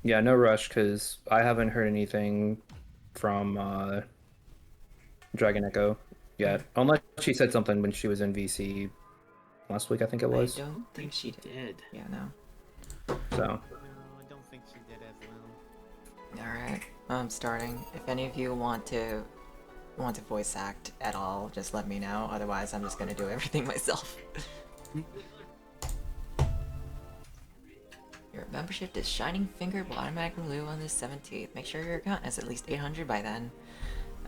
Yeah, no rush because I haven't heard anything from Dragon Echo Hmm. yet. Unless she said something when she was in VC last week, I think it I was. don't Don't think think she she did. did. Yeah, no. So, No, I don't think she did as well. Alright, I'm starting. If any of you want to voice act at all, just let me know. Otherwise, I'm just gonna do everything myself. Your membership to Shining Finger will automatically renew on the 17th. Make sure your account has at least 800 by then.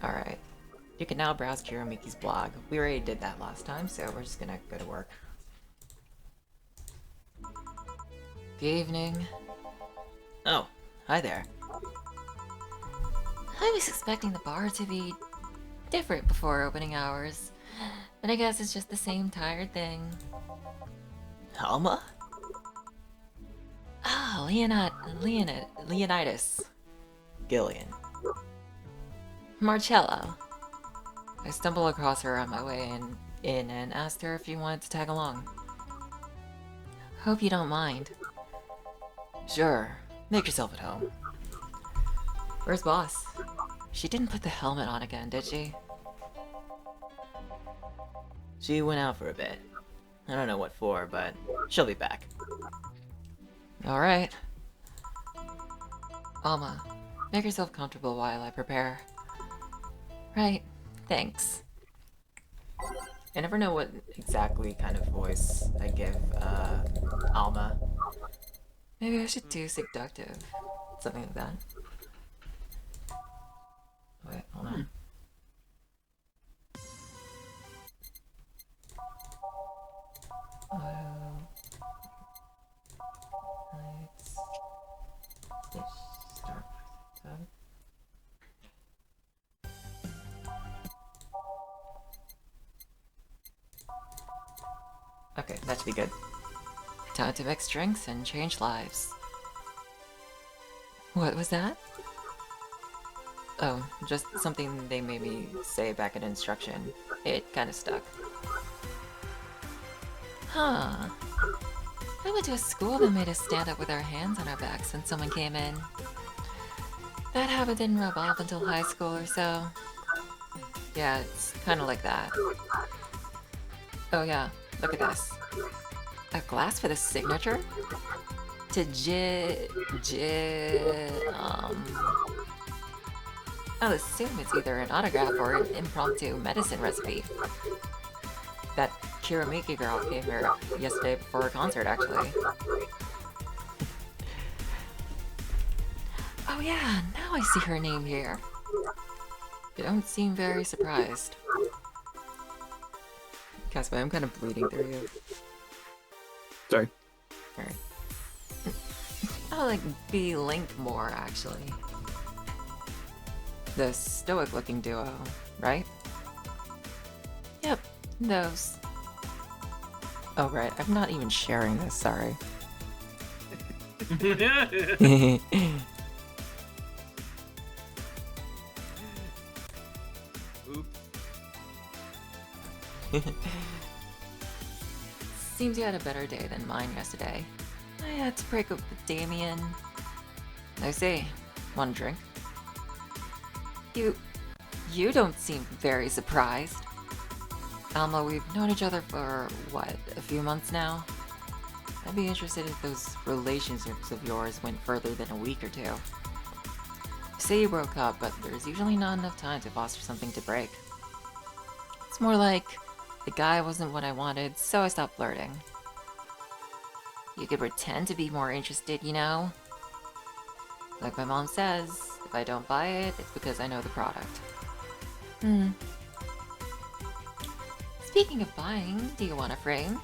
Alright. You can now browse Kiramiki's blog. We already did that last time, so we're just gonna go to work. Good evening. Oh, hi there. I was expecting the bar to be different before opening hours, but I guess it's just the same tired thing. Alma? Ah, Leonidas. Gillian. Marcello. I stumbled across her on my way in and asked her if you wanted to tag along. Hope you don't mind. Sure, make yourself at home. Where's Boss? She didn't put the helmet on again, did she? She went out for a bit. I don't know what for, but she'll be back. Alright. Alma, make yourself comfortable while I prepare. Right, thanks. I never know what exactly kind of voice I give, Alma. Maybe I should do seductive. Something like that. Wait, hold Hmm. on. Oh, lights. Start tab. Okay, that should be good. Time to mix drinks and change lives. What was that? Oh, just something they made me say back in instruction. It kinda stuck. Huh. I went to a school that made us stand up with our hands on our backs when someone came in. That habit didn't rub off until high school or so. Yeah, it's kinda like that. Oh yeah, look at this. A glass for the signature? To I'll assume it's either an autograph or an impromptu medicine recipe. That Kiramiki girl came here yesterday before a concert, actually. Oh yeah, now I see her name here. You don't seem very surprised. Casper, I'm kind of bleeding through you. sorry. Alright. I'll like be Link more, actually. The stoic looking duo, right? Yep, those. Oh right, I'm not even sharing this, sorry. Oops. Seems you had a better day than mine yesterday. I had to break up with Damien. I see. Want a drink? You... You don't seem very surprised. Alma, we've known each other for, what, a few months now? I'd be interested if those relationships of yours went further than a week or two. You say you broke up, but there's usually not enough time to foster something to break. It's more like, the guy wasn't what I wanted, so I stopped flirting. You could pretend to be more interested, you know? Like my mom says, if I don't buy it, it's because I know the product. Hmm. Speaking of buying, do you want a frame?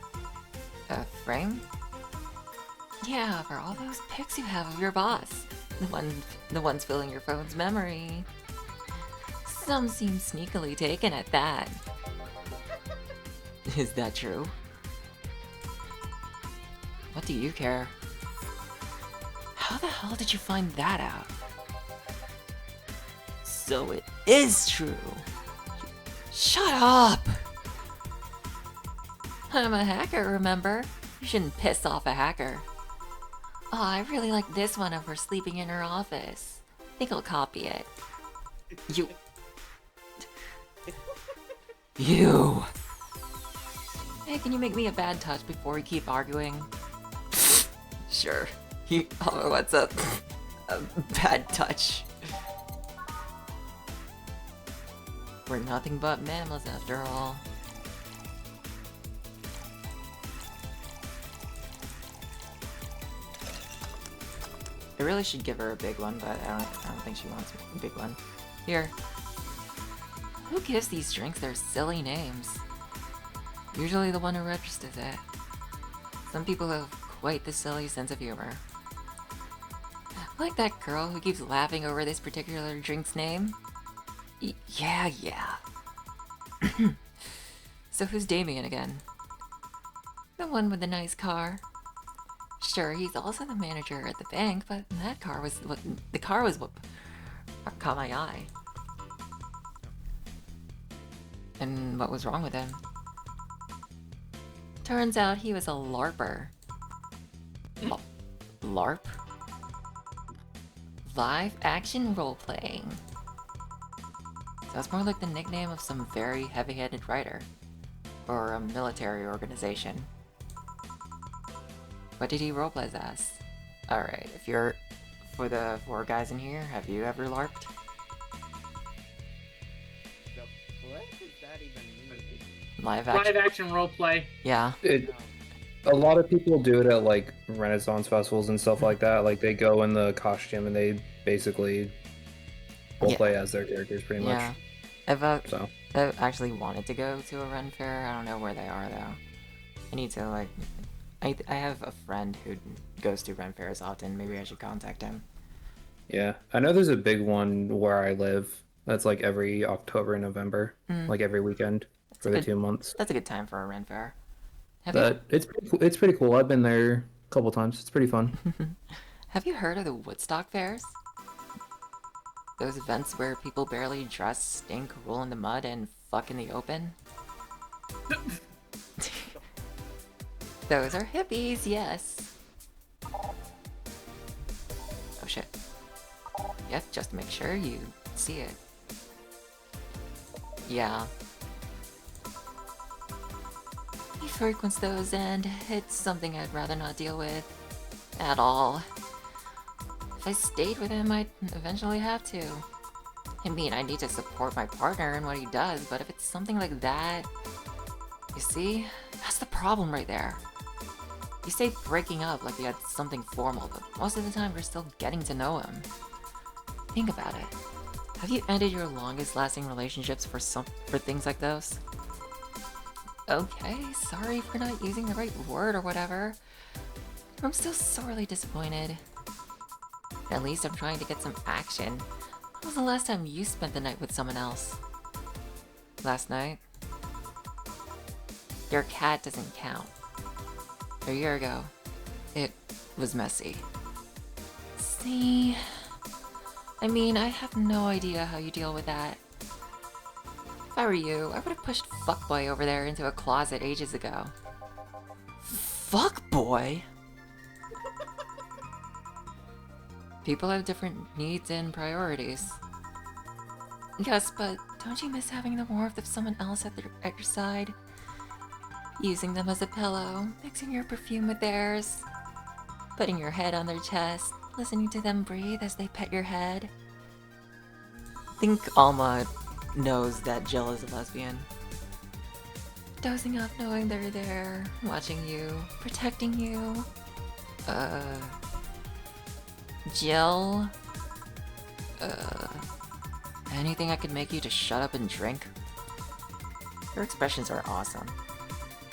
A frame? Yeah, for all those pics you have of your boss. The ones filling your phone's memory. Some seem sneakily taken at that. Is that true? What do you care? How the hell did you find that out? So it is true. Shut up! I'm a hacker, remember? You shouldn't piss off a hacker. Oh, I really like this one of her sleeping in her office. I think I'll copy it. You. You! Hey, can you make me a bad touch before we keep arguing? Sure. Oh, what's up? A bad touch. We're nothing but mammals after all. I really should give her a big one, but I don't think she wants a big one. Here. Who gives these drinks their silly names? Usually the one who registers it. Some people have quite the silly sense of humor. Like that girl who keeps laughing over this particular drink's name. Yeah. So who's Damien again? The one with the nice car. Sure, he's also the manager at the bank, but the car was what caught my eye. And what was wrong with him? Turns out he was a LARPer. LARP? Live action role-playing. That's more like the nickname of some very heavy-handed writer. Or a military organization. What did he roleplay as? Alright, if you're... For the 4 guys in here, have you ever LARPed? What does that even mean? Live action? Live action roleplay. Yeah. A lot of people do it at like Renaissance festivals and stuff like that. Like they go in the costume and they basically roleplay as their characters, pretty much. Yeah. I've actually wanted to go to a Ren Fair. I don't know where they are though. I need to like. I have a friend who goes to Ren Fairs often. Maybe I should contact him. Yeah, I know there's a big one where I live. That's like every October and November, like every weekend for the 2 months. That's a good time for a Ren Fair. It's pretty cool. I've been there a couple times. It's pretty fun. Have you heard of the Woodstock fairs? Those events where people barely dress, stink, roll in the mud, and fuck in the open? Those are hippies, yes. Oh shit. Yep, just to make sure you see it. Yeah. He frequents those and it's something I'd rather not deal with. At all. If I stayed with him, I'd eventually have to. I mean, I need to support my partner in what he does, but if it's something like that... You see? That's the problem right there. You say breaking up like you had something formal, but most of the time you're still getting to know him. Think about it. Have you ended your longest lasting relationships for things like those? Okay, sorry for not using the right word or whatever. I'm still sorely disappointed. At least I'm trying to get some action. When was the last time you spent the night with someone else? Last night? Your cat doesn't count. A year ago, it was messy. See? I mean, I have no idea how you deal with that. If I were you, I would have pushed fuckboy over there into a closet ages ago. Fuckboy? People have different needs and priorities. Yes, but don't you miss having the warmth of someone else at your side? Using them as a pillow, mixing your perfume with theirs, putting your head on their chest, listening to them breathe as they pet your head. I think Alma knows that Jill is a lesbian. Dozing off knowing they're there, watching you, protecting you. Jill? Anything I could make you to shut up and drink? Your expressions are awesome.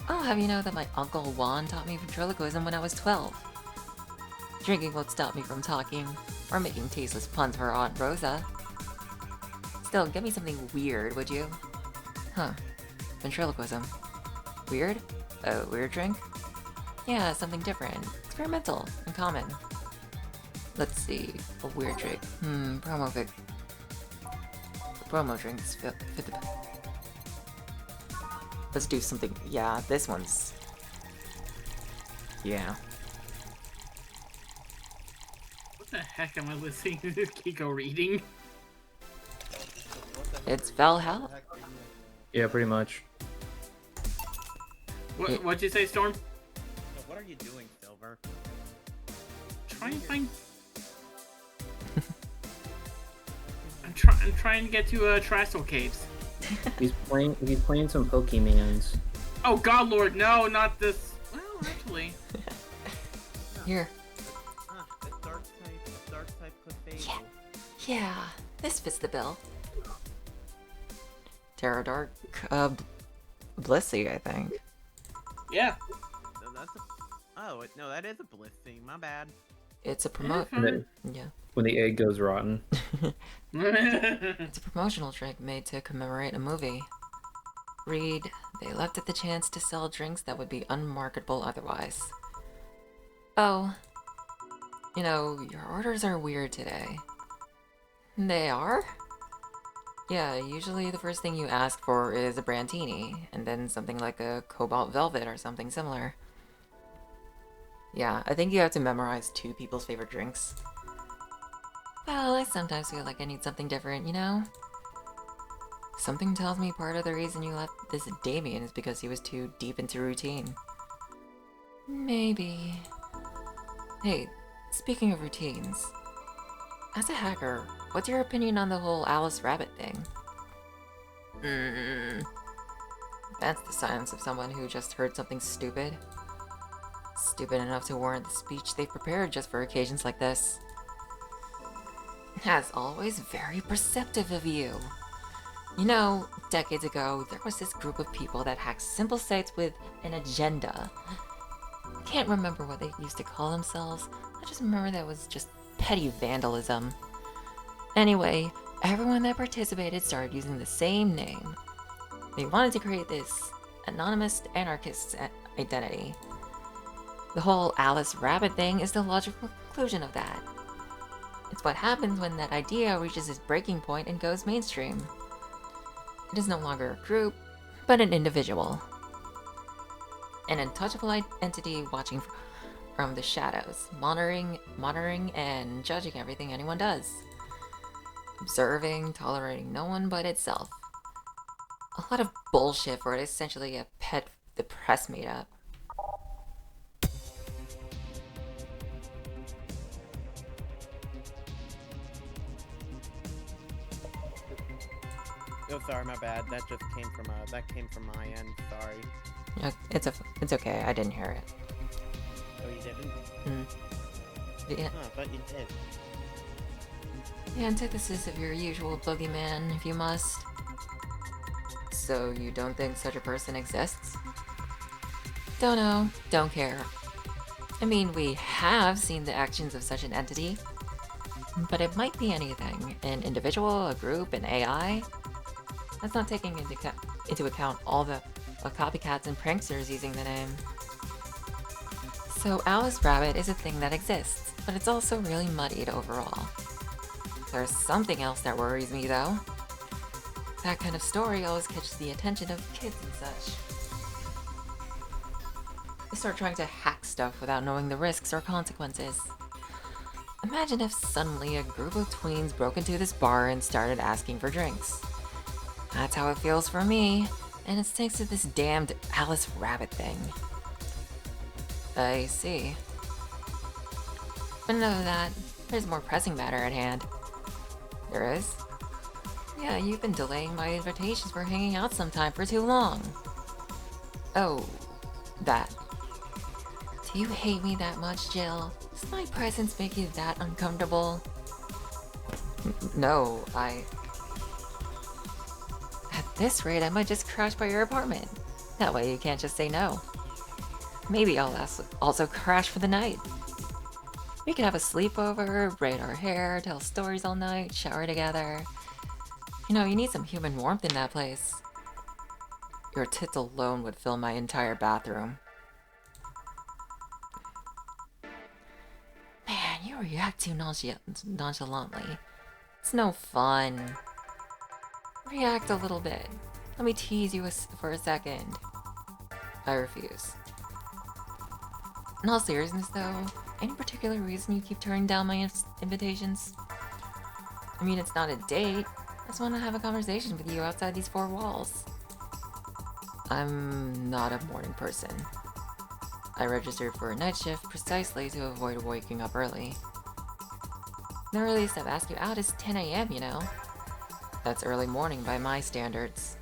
I'll have you know that my Uncle Juan taught me ventriloquism when I was 12. Drinking won't stop me from talking, or making tasteless puns for Aunt Rosa. Still, give me something weird, would you? Huh. Ventriloquism. Weird? A weird drink? Yeah, something different. Experimental. And common. Let's see. A weird drink. Promo drinks fit the... Let's do something. Yeah, this one's... Yeah. heck am I listening to this Kiko reading? It's Valhalla. Yeah, pretty much. What'd you say, Storm? So what are you doing, Silver? Try and find. I'm trying to get to Trastal Caves. He's playing some Pokemons. Oh God, Lord, no, not this. Well, actually, Here. It's dark type Clefable. Yeah, this fits the bill. Terra Dark, Blissey, I think. yeah. So that's a... Oh, no, that is a bliss thing. My bad. It's a promo. Mhm. Yeah. When the egg goes rotten. It's a promotional drink made to commemorate a movie. Read, they left it the chance to sell drinks that would be unmarketable otherwise. Oh. You know, your orders are weird today. They are? Yeah, usually the first thing you ask for is a Brandini, and then something like a Cobalt Velvet or something similar. Yeah, I think you have to memorize 2 people's favorite drinks. Well, I sometimes feel like I need something different, you know? Something tells me part of the reason you left this Damien is because he was too deep into routine. Maybe. Hey, speaking of routines, as a hacker, what's your opinion on the whole Alice Rabbit thing? That's the silence of someone who just heard something stupid. Stupid enough to warrant the speech they've prepared just for occasions like this. As always, very perceptive of you. You know, decades ago, there was this group of people that hacked simple sites with an agenda. Can't remember what they used to call themselves. I just remember that was just petty vandalism. Anyway, everyone that participated started using the same name. They wanted to create this anonymous anarchist identity. The whole Alice Rabbit thing is the logical conclusion of that. It's what happens when that idea reaches its breaking point and goes mainstream. It is no longer a group, but an individual. An untouchable entity watching from the shadows, monitoring and judging everything anyone does. Observing, tolerating no one but itself. A lot of bullshit for essentially a pet the press made up. Oh, sorry, my bad. That just came from my end. Sorry. It's okay, I didn't hear it. Oh, you didn't? Yeah. Oh, I thought you did. The antithesis of your usual boogeyman, if you must. So you don't think such a person exists? Don't know, don't care. I mean, we have seen the actions of such an entity, but it might be anything. An individual, a group, an AI. That's not taking into account all the copycats and pranksters using the name. So Alice Rabbit is a thing that exists, but it's also really muddied overall. There's something else that worries me though. That kind of story always catches the attention of kids and such. They start trying to hack stuff without knowing the risks or consequences. Imagine if suddenly a group of tweens broke into this bar and started asking for drinks. That's how it feels for me, and it's thanks to this damned Alice Rabbit thing. I see. But enough of that, there's a more pressing matter at hand. There is? Yeah, you've been delaying my invitations for hanging out sometime for too long. Oh, that. Do you hate me that much, Jill? Does my presence make you that uncomfortable? No, At this rate, I might just crash by your apartment. That way you can't just say no. Maybe I'll also crash for the night. We could have a sleepover, braid our hair, tell stories all night, shower together. You know, you need some human warmth in that place. Your tits alone would fill my entire bathroom. Man, you react too nonchalantly. It's no fun. React a little bit. Let me tease you for a second. I refuse. In all seriousness though, Any particular reason you keep turning down my invitations? I mean, it's not a date. I just want to have a conversation with you outside these four walls. I'm not a morning person. I registered for a night shift precisely to avoid waking up early. The earliest I've asked you out is 10 a.m., you know? That's early morning by my standards.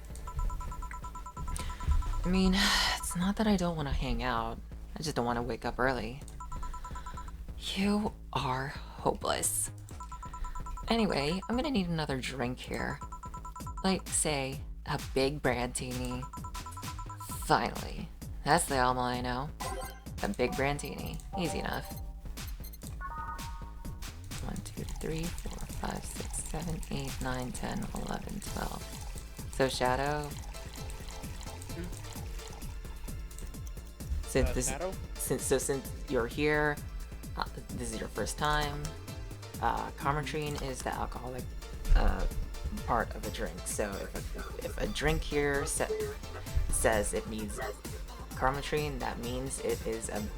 I mean, it's not that I don't want to hang out. I just don't want to wake up early. You are hopeless. Anyway, I'm gonna need another drink here. Like, say, a big brandini. Finally. That's the alma I know. A big brandini. Easy enough. 1, 2, 3, 4, 5, 6, 7, 8, 9, 10, 11, 12. So, Shadow? Shadow? Since you're here, this is your first time, Carmetrine is the alcoholic part of a drink. So if a drink here says it needs Carmetrine, that means it is an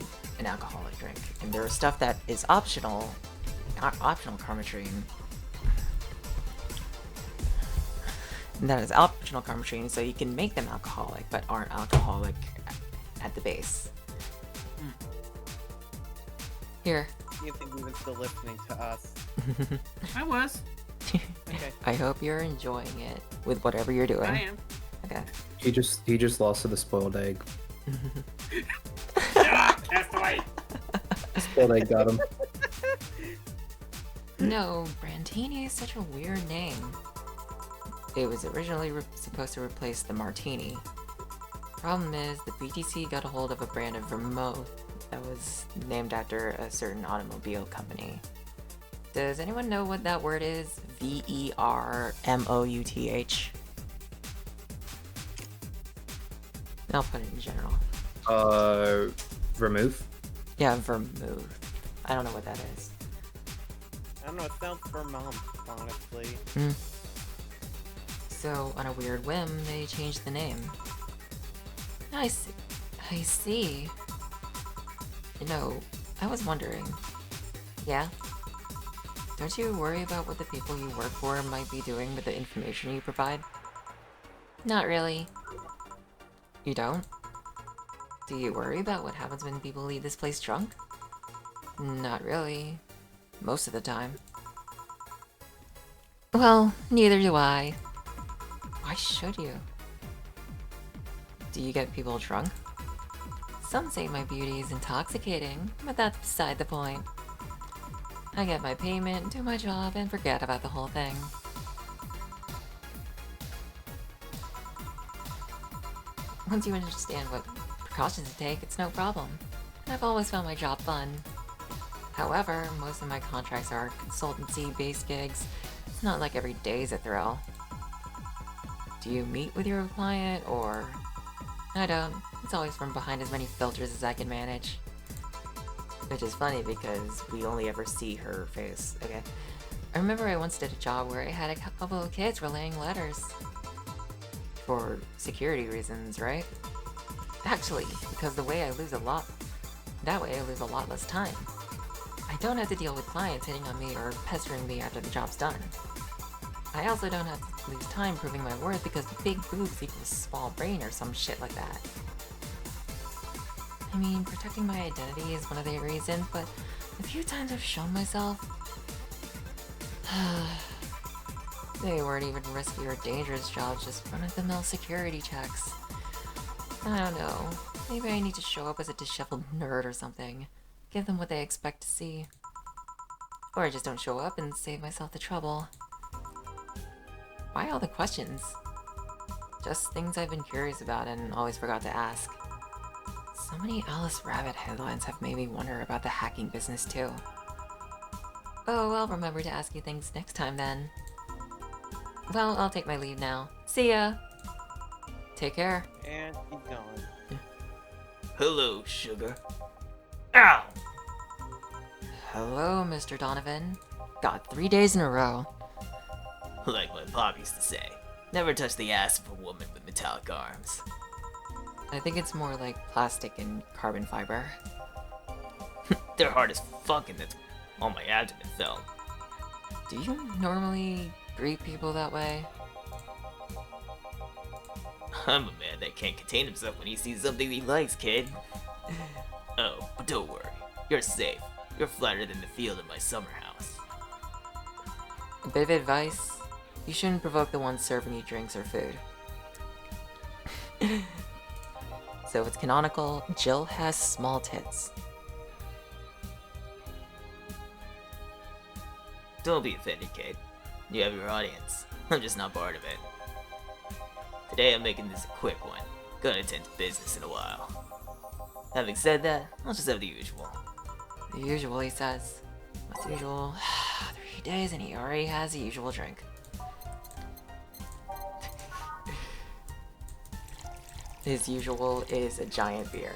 alcoholic drink. And there is stuff that is optional Carmetrine. That is optional Carmetrine, so you can make them alcoholic, but aren't alcoholic at the base. Here. You think he was still listening to us? I was. Okay. I hope you're enjoying it with whatever you're doing. I am. Okay. He just lost to the spoiled egg. Castaway. Spoiled egg got him. No, Brandini is such a weird name. It was originally supposed to replace the Martini. Problem is, the BTC got a hold of a brand of vermouth that was named after a certain automobile company. Does anyone know what that word is? V-E-R-M-O-U-T-H? I'll put it in general. Vermouth? Yeah, vermouth. I don't know what that is. I don't know, it sounds Vermont, honestly. So, on a weird whim, they changed the name. I see. You know, I was wondering. Yeah? Don't you worry about what the people you work for might be doing with the information you provide? Not really. You don't? Do you worry about what happens when people leave this place drunk? Not really. Most of the time. Well, neither do I. Why should you? Do you get people drunk? Some say my beauty is intoxicating, but that's beside the point. I get my payment, do my job, and forget about the whole thing. Once you understand what precautions to take, it's no problem. I've always found my job fun. However, most of my contracts are consultancy-based gigs. It's not like every day's a thrill. Do you meet with your client, or... I don't. It's always from behind as many filters as I can manage. Which is funny because we only ever see her face, okay? I remember I once did a job where I had a couple of kids relaying letters. For security reasons, right? Actually, because that way I lose a lot less time. I don't have to deal with clients hitting on me or pestering me after the job's done. I also don't have to lose time proving my worth because big boobs equals small brain or some shit like that. I mean, protecting my identity is one of the reasons, but the few times I've shown myself, they weren't even risky or dangerous jobs, just run-of-the-mill security checks. I don't know, maybe I need to show up as a disheveled nerd or something. Give them what they expect to see. Or I just don't show up and save myself the trouble. Why all the questions? Just things I've been curious about and always forgot to ask. So many Alice Rabbit headlines have made me wonder about the hacking business too. Oh, I'll remember to ask you things next time then. Well, I'll take my leave now. See ya! Take care. And he's gone. Hello, sugar. Ow! Hello, Mr. Donovan. Got 3 days in a row. Like my pop used to say, never touch the ass of a woman with metallic arms. I think it's more like plastic and carbon fiber. They're hard as fuck and that's on my abdomen felt. Do you normally greet people that way? I'm a man that can't contain himself when he sees something he likes, kid. Oh, but don't worry. You're safe. You're flatter than the field in my summer house. A bit of advice: you shouldn't provoke the ones serving you drinks or food. So it's canonical, Jill has small tits. Don't be offended, kid. You have your audience. I'm just not part of it. Today I'm making this a quick one. Gonna attend to business in a while. Having said that, I'll just have the usual. The usual, he says. What's usual? 3 days and he already has the usual drink. His usual is a giant beer.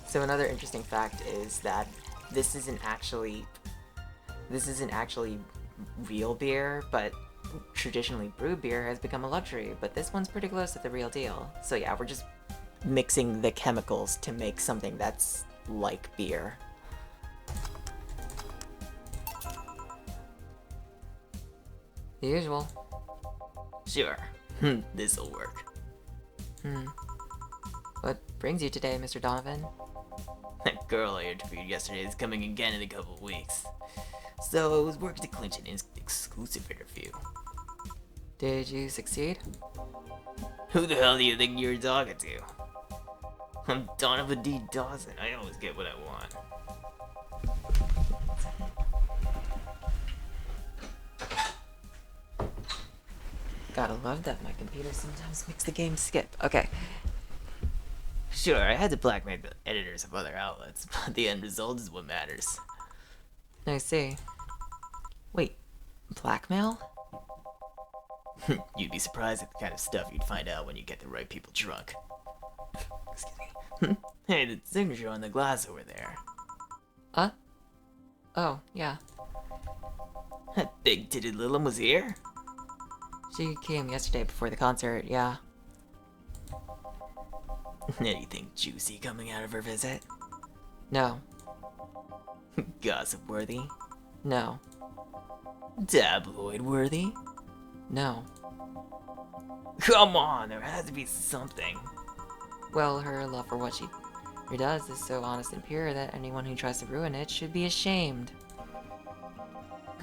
So another interesting fact is that this isn't actually real beer, but traditionally brewed beer has become a luxury, but this one's pretty close to the real deal. So yeah, we're just mixing the chemicals to make something that's like beer. The usual. Sure. This'll work. What brings you today, Mr. Donovan? That girl I interviewed yesterday is coming again in a couple of weeks. So I was working to clinch an exclusive interview. Did you succeed? Who the hell do you think you're talking to? I'm Donovan D. Dawson. I always get what I want. Gotta love that my computer sometimes makes the game skip. Okay. Sure, I had to blackmail the editors of other outlets, but the end result is what matters. I see. Wait, blackmail? You'd be surprised at the kind of stuff you'd find out when you get the right people drunk. Excuse me. Hey, the signature on the glass over there. Huh? Oh, yeah. That big-titted Lilum was here? She came yesterday before the concert, yeah. Anything juicy coming out of her visit? No. Gossip-worthy? No. Tabloid-worthy? No. Come on, there has to be something. Well, her love for what she does is so honest and pure that anyone who tries to ruin it should be ashamed.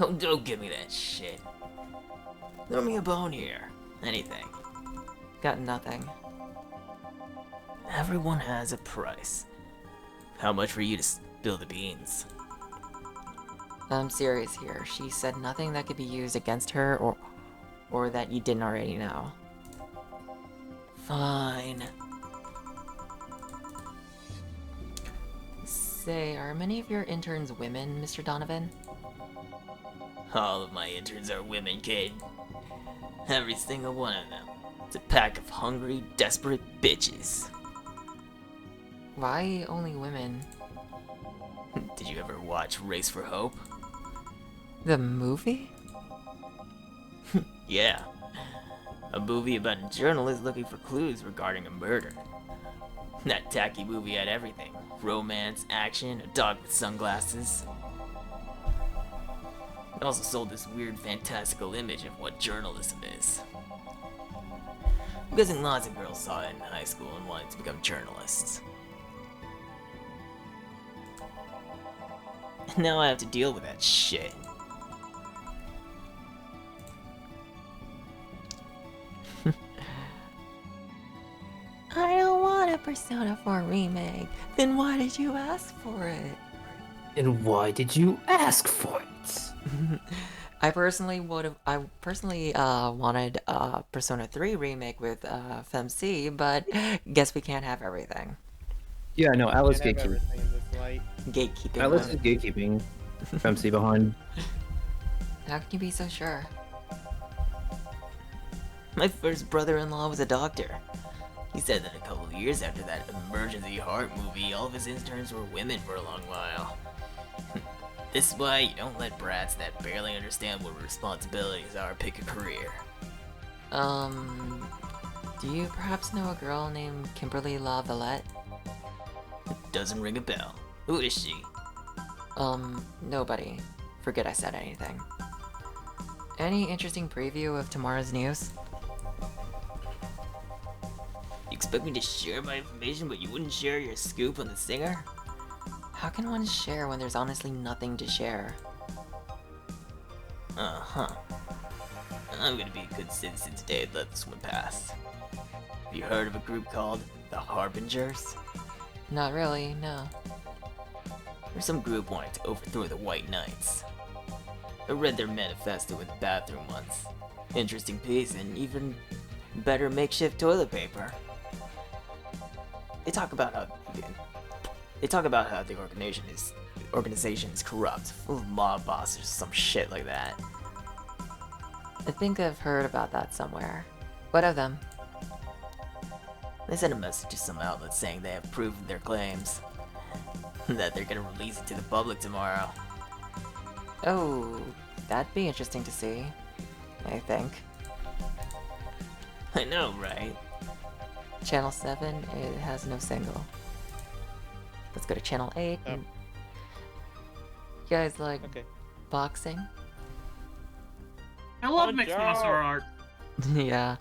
Oh, don't give me that shit. Throw me a bone here. Anything. Got nothing. Everyone has a price. How much for you to spill the beans? I'm serious here. She said nothing that could be used against her or that you didn't already know. Fine. Say, are many of your interns women, Mr. Donovan? All of my interns are women, kid. Every single one of them. It's a pack of hungry, desperate bitches. Why only women? Did you ever watch Race for Hope? The movie? Yeah. A movie about a journalist looking for clues regarding a murder. That tacky movie had everything. Romance, action, a dog with sunglasses. It also sold this weird fantastical image of what journalism is. I'm guessing lots of girls saw it in high school and wanted to become journalists. And now I have to deal with that shit. I don't want a Persona 4 remake. Then why did you ask for it? And why did you ask for it? I personally wanted a Persona 3 remake with FemC, but guess we can't have everything. Yeah, no, Alice Can't have gatekeeping. everything in this light. Gatekeeping. Alice is gatekeeping. MC behind. How can you be so sure? My first brother-in-law was a doctor. He said that a couple of years after that emergency heart movie, all of his interns were women for a long while. This is why you don't let brats that barely understand what responsibilities are pick a career. Do you perhaps know a girl named Kimberly La-Valette? Doesn't ring a bell. Who is she? Nobody. Forget I said anything. Any interesting preview of tomorrow's news? You expect me to share my information, but you wouldn't share your scoop on the singer? How can one share when there's honestly nothing to share? Uh-huh. I'm gonna be a good citizen today and let this one pass. Have you heard of a group called the Harbingers? Not really, no. There's some group wanting to overthrow the White Knights. I read their manifesto in the bathroom once. Interesting piece, and even better makeshift toilet paper. They talk about how the organization is corrupt, full of mob bosses or some shit like that. I think I've heard about that somewhere. What of them? They sent a message to some outlet saying they have proof of their claims. That they're gonna release it to the public tomorrow. Oh, that'd be interesting to see. I think. I know, right? Channel 7, it has no single. Let's go to Channel 8. Oh. And... You guys like Okay. boxing? I love Oh, mixed Joe. martial art. Yeah.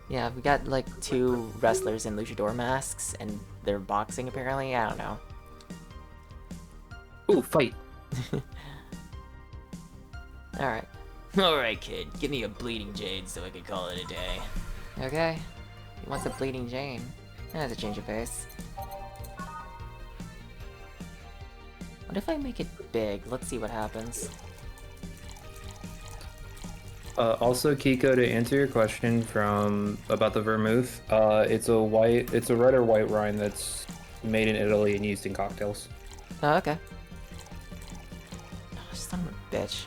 Yeah, we got like 2 wrestlers in luchador masks, and they're boxing apparently. I don't know. Ooh, fight. Alright. Alright, kid, give me a bleeding jade so I can call it a day. Okay. He wants a bleeding Jane. That's a change of pace. What if I make it big? Let's see what happens. Also, Kiko, to answer your question from about the vermouth, it's a red or white wine that's made in Italy and used in cocktails. Oh, okay. Oh, son of a bitch.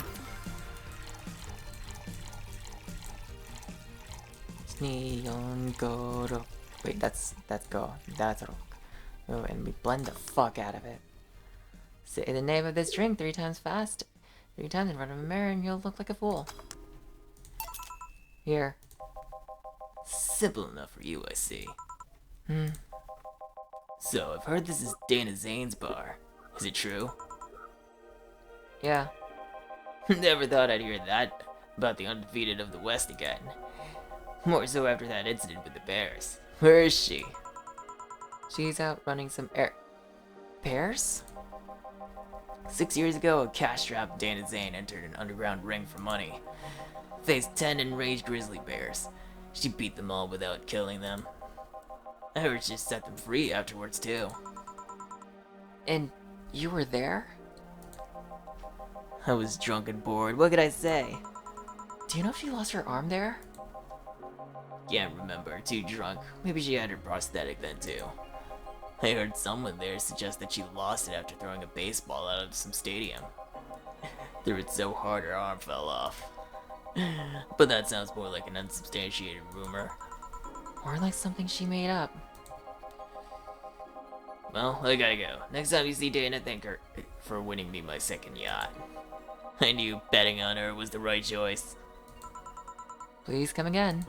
It's neon goro. Wait, that's go. That's rock. Oh, and we blend the fuck out of it. Say the name of this drink 3 times fast. 3 times in front of a mirror and you'll look like a fool. Here. Simple enough for you, I see. Hmm. So, I've heard this is Dana Zane's bar. Is it true? Yeah. Never thought I'd hear that about the undefeated of the West again. More so after that incident with the Bears. Where is she? She's out running some pears? 6 years ago, a cash-strapped Dana Zane entered an underground ring for money. Faced 10 enraged grizzly bears. She beat them all without killing them. I heard she set them free afterwards too. And you were there? I was drunk and bored, what could I say? Do you know if she lost her arm there? Can't remember, too drunk. Maybe she had her prosthetic then too. I heard someone there suggest that she lost it after throwing a baseball out of some stadium. Threw it so hard her arm fell off. But that sounds more like an unsubstantiated rumor. Or like something she made up. Well, I gotta go. Next time you see Dana, thank her for winning me my second yacht. I knew betting on her was the right choice. Please come again.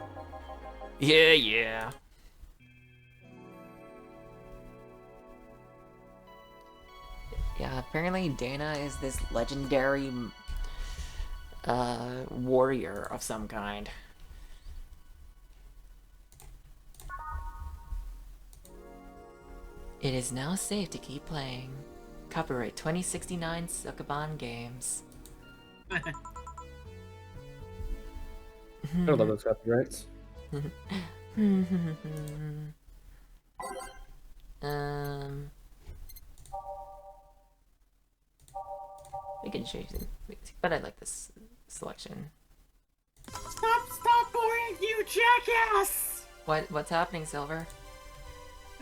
Yeah. Yeah, apparently Dana is this legendary warrior of some kind. It is now safe to keep playing. Copyright 2069 Sukaban Games. I love those copyrights. We can change it, but I like this selection. Stop boring, you jackass! What's happening, Silver?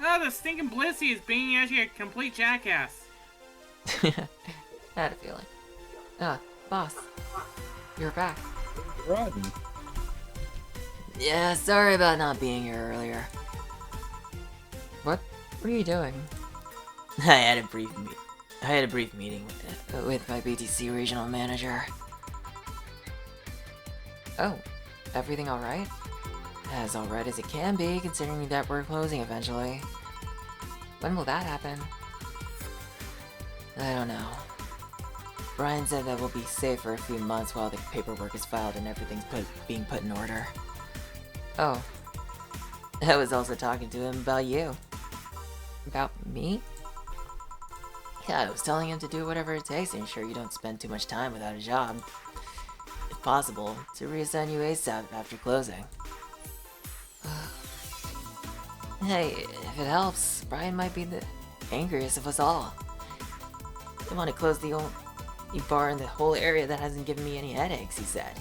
Oh, the stinking Blissey is being actually a complete jackass. I had a feeling. Ah, boss. You're back. Rotten. Yeah, sorry about not being here earlier. What are you doing? I had a brief meeting With my BTC regional manager. Oh, everything alright? As alright as it can be, considering that we're closing eventually. When will that happen? I don't know. Brian said that we'll be safe for a few months while the paperwork is filed and everything's being put in order. Oh. I was also talking to him about you. About me? Yeah, I was telling him to do whatever it takes to ensure you don't spend too much time without a job. If possible, to reassign you ASAP after closing. Hey, if it helps, Brian might be the angriest of us all. They want to close the only bar in the whole area that hasn't given me any headaches, he said.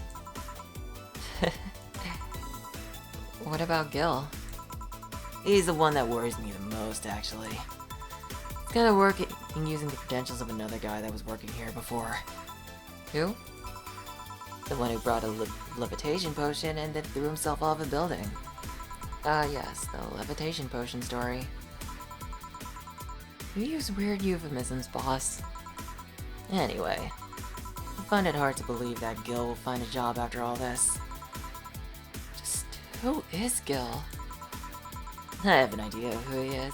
What about Gil? He's the one that worries me the most, actually. He's kinda working using the credentials of another guy that was working here before. Who? The one who brought a levitation potion and then threw himself off a building. Yes, the levitation potion story. You use weird euphemisms, boss. Anyway, I find it hard to believe that Gil will find a job after all this. Just who is Gil? I have an idea of who he is,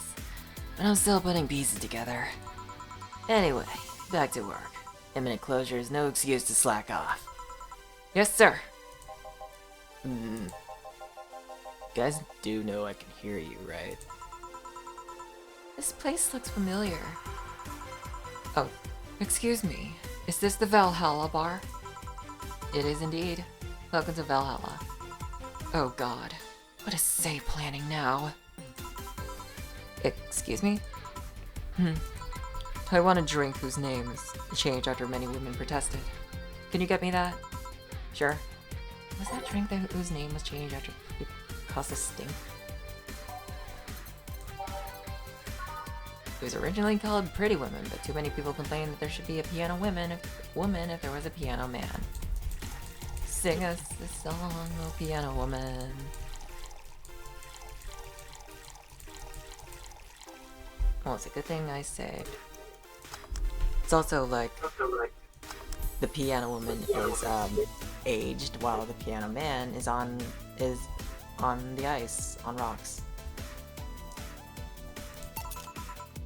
but I'm still putting pieces together. Anyway, back to work. Imminent closure is no excuse to slack off. Yes, sir. You guys do know I can hear you, right? This place looks familiar. Oh, excuse me. Is this the Valhalla bar? It is indeed. Welcome to Valhalla. Oh god. What is Say planning now? Excuse me? I want a drink whose name is changed after many women protested. Can you get me that? Sure. Was that drink whose name was changed after it caused a stink? It was originally called Pretty Women, but too many people complained that there should be a piano woman if there was a piano man. Sing us the song, oh piano woman. Well, it's a good thing I saved. It's also like the piano woman is aged while the piano man is on the ice, on rocks.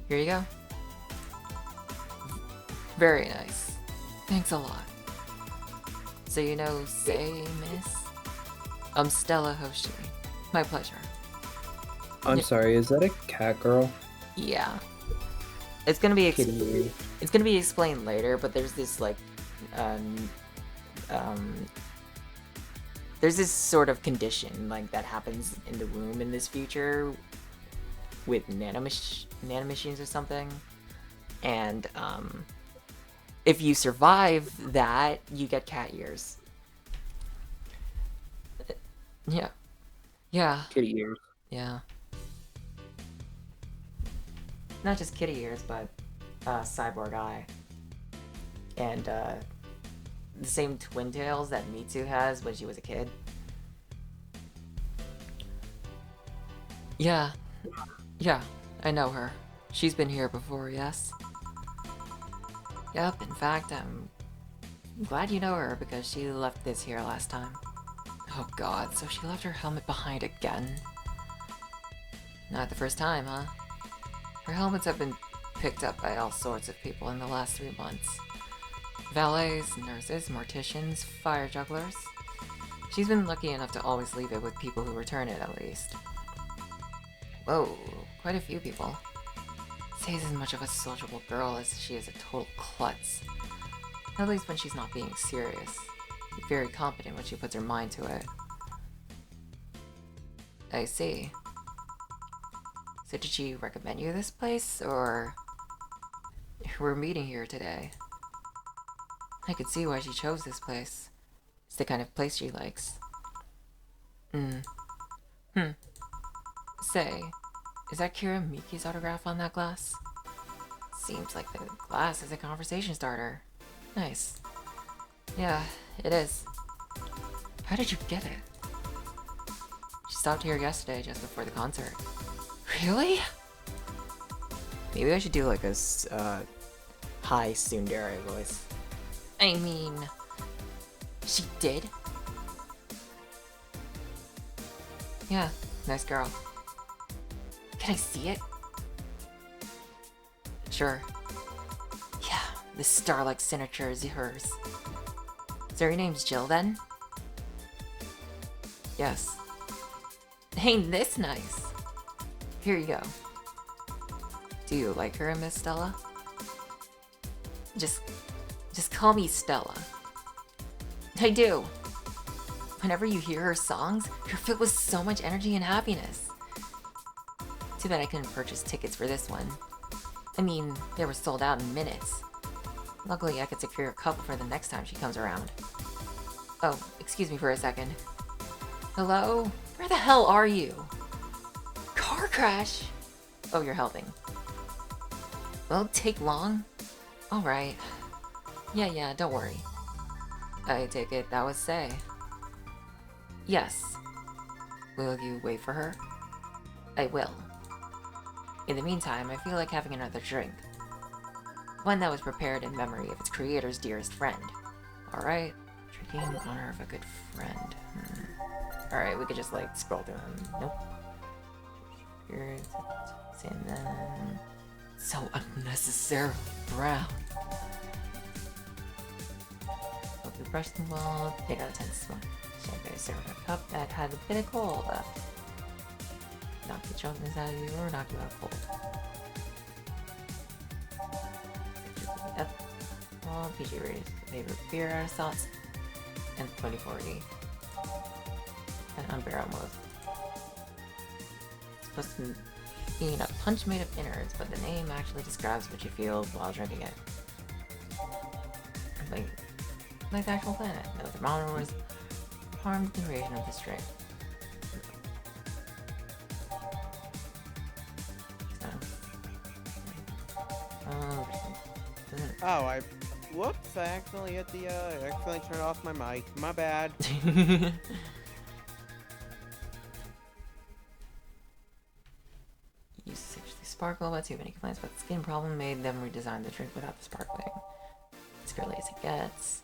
Here you go. Very nice. Thanks a lot. So you know Say, miss? I'm Stella Hoshi. My pleasure. I'm sorry, is that a cat girl? Yeah. It's gonna be Kitty. it's gonna be explained later, but there's this like there's this sort of condition like that happens in the womb in this future with nanomachines or something, and if you survive that, you get cat ears. Yeah. Kitty ears. Yeah. Not just kitty ears, but cyborg eye. And the same twin tails that Mitsu has when she was a kid. Yeah, I know her. She's been here before, yes? Yep, in fact, I'm glad you know her because she left this here last time. Oh god, so she left her helmet behind again? Not the first time, huh? Her helmets have been picked up by all sorts of people in the last 3 months. Valets, nurses, morticians, fire jugglers. She's been lucky enough to always leave it with people who return it, at least. Whoa, quite a few people. Say's as much of a sociable girl as she is a total klutz. At least when she's not being serious. Very competent when she puts her mind to it. I see. So did she recommend you this place, or... We're meeting here today. I could see why she chose this place. It's the kind of place she likes. Say, is that Kira Miki's autograph on that glass? Seems like the glass is a conversation starter. Nice. Yeah, it is. How did you get it? She stopped here yesterday just before the concert. Really? Maybe I should do like a high tsundere voice. I mean, she did? Yeah, nice girl. Can I see it? Sure. Yeah, this star-like signature is hers. So your name's Jill, then? Yes. Ain't this nice? Here you go. Do you like her, Miss Stella? Just call me Stella. I do. Whenever you hear her songs, you're filled with so much energy and happiness. Too bad I couldn't purchase tickets for this one. I mean, they were sold out in minutes. Luckily, I could secure a couple for the next time she comes around. Oh, excuse me for a second. Hello? Where the hell are you? Car crash? Oh, you're helping. Will it take long? Alright. Yeah, don't worry. I take it that was Say. Yes. Will you wait for her? I will. In the meantime, I feel like having another drink. One that was prepared in memory of its creator's dearest friend. Alright. Drinking in honor of a good friend. Alright, we could just like scroll through them. Nope. Here's and then so unnecessarily brown. Hope you brushed them well. Take out a 10 small champagne served in a cup that had a bit of cold left. Knock the drunkenness out of you or knock you out cold. PG raised favorite beer out of sauce and 2040 and unbarrel mode. It's supposed to be a punch made of innards, but the name actually describes what you feel while drinking it. Like the actual planet. No thermometer was harmed the duration of this drink. Oh, whoops, I accidentally hit the, I accidentally turned off my mic. My bad. Used to sexually sparkle, but too many complaints about the skin problem made them redesign the drink without the sparkling. As girly as it gets.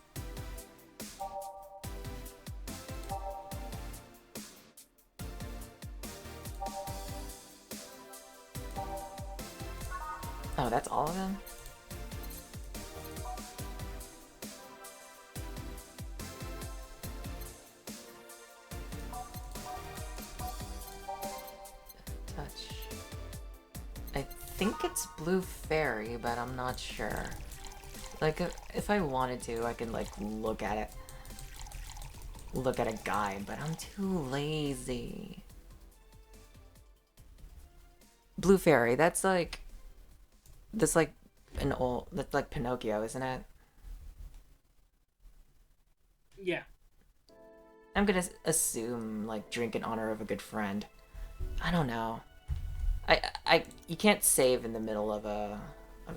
Oh, that's all of them? I think it's Blue Fairy, but I'm not sure. Like, if I wanted to, I could, like, look at it. Look at a guide, but I'm too lazy. Blue Fairy, that's like an old, that's like Pinocchio, isn't it? Yeah. I'm gonna assume, like, drink in honor of a good friend. I don't know. You can't save in the middle of a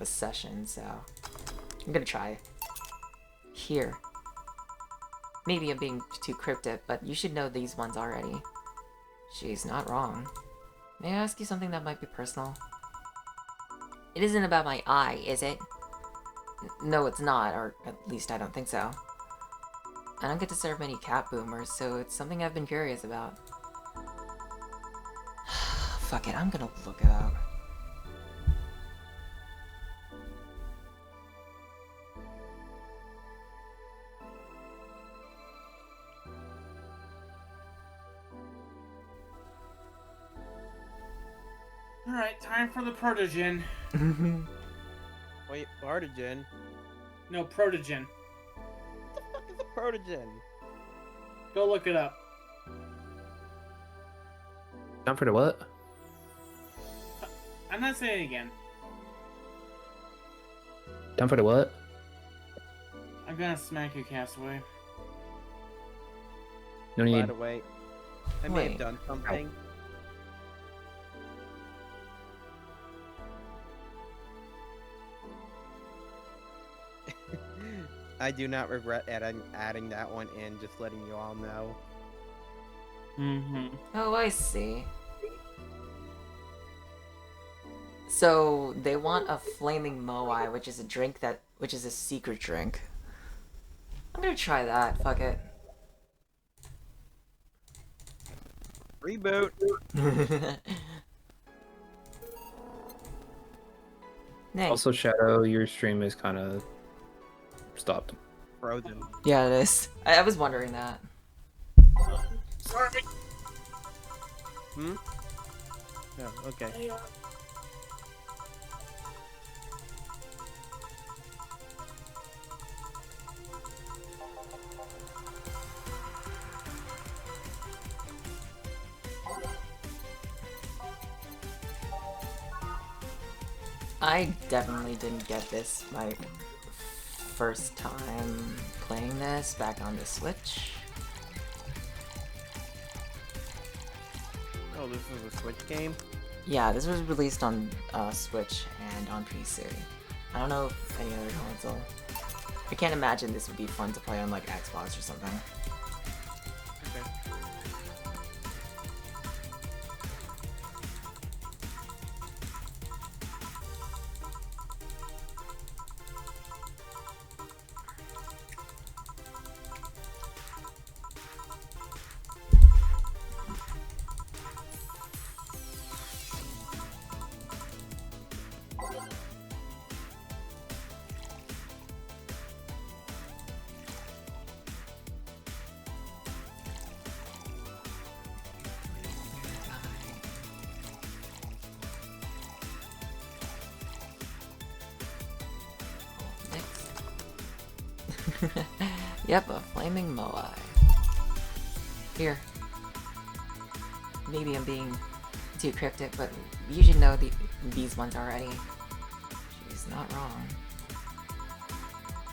session, so I'm gonna try. Here. Maybe I'm being too cryptic, but you should know these ones already. She's not wrong. May I ask you something that might be personal? It isn't about my eye, is it? No, it's not, or at least I don't think so. I don't get to serve many cat boomers, so it's something I've been curious about. Fuck it, I'm gonna look it up. Alright, time for the protogen. Wait, Bartogen? No, protogen. What the fuck is a protogen? Go look it up. Time for the what? I'm not saying it again. Time for the what? I'm gonna smack you, Castaway. No By need. the way, I may Wait. have done something. I do not regret adding that one in, just letting you all know. Mm-hmm. Oh, I see. So they want a flaming moai, which is a drink which is a secret drink. I'm gonna try that. Fuck it. Reboot. Nice. Also, Shadow, your stream is kind of stopped. Frozen. Yeah, it is. I was wondering that. Sorry. Hmm? No, okay. I definitely didn't get this my first time playing this back on the Switch. Oh, this is a Switch game? Yeah, this was released on Switch and on PC. I don't know if any other console. I can't imagine this would be fun to play on like Xbox or something. Okay. Yep, a flaming moai. Here. Maybe I'm being too cryptic, but you should know these ones already. She's not wrong.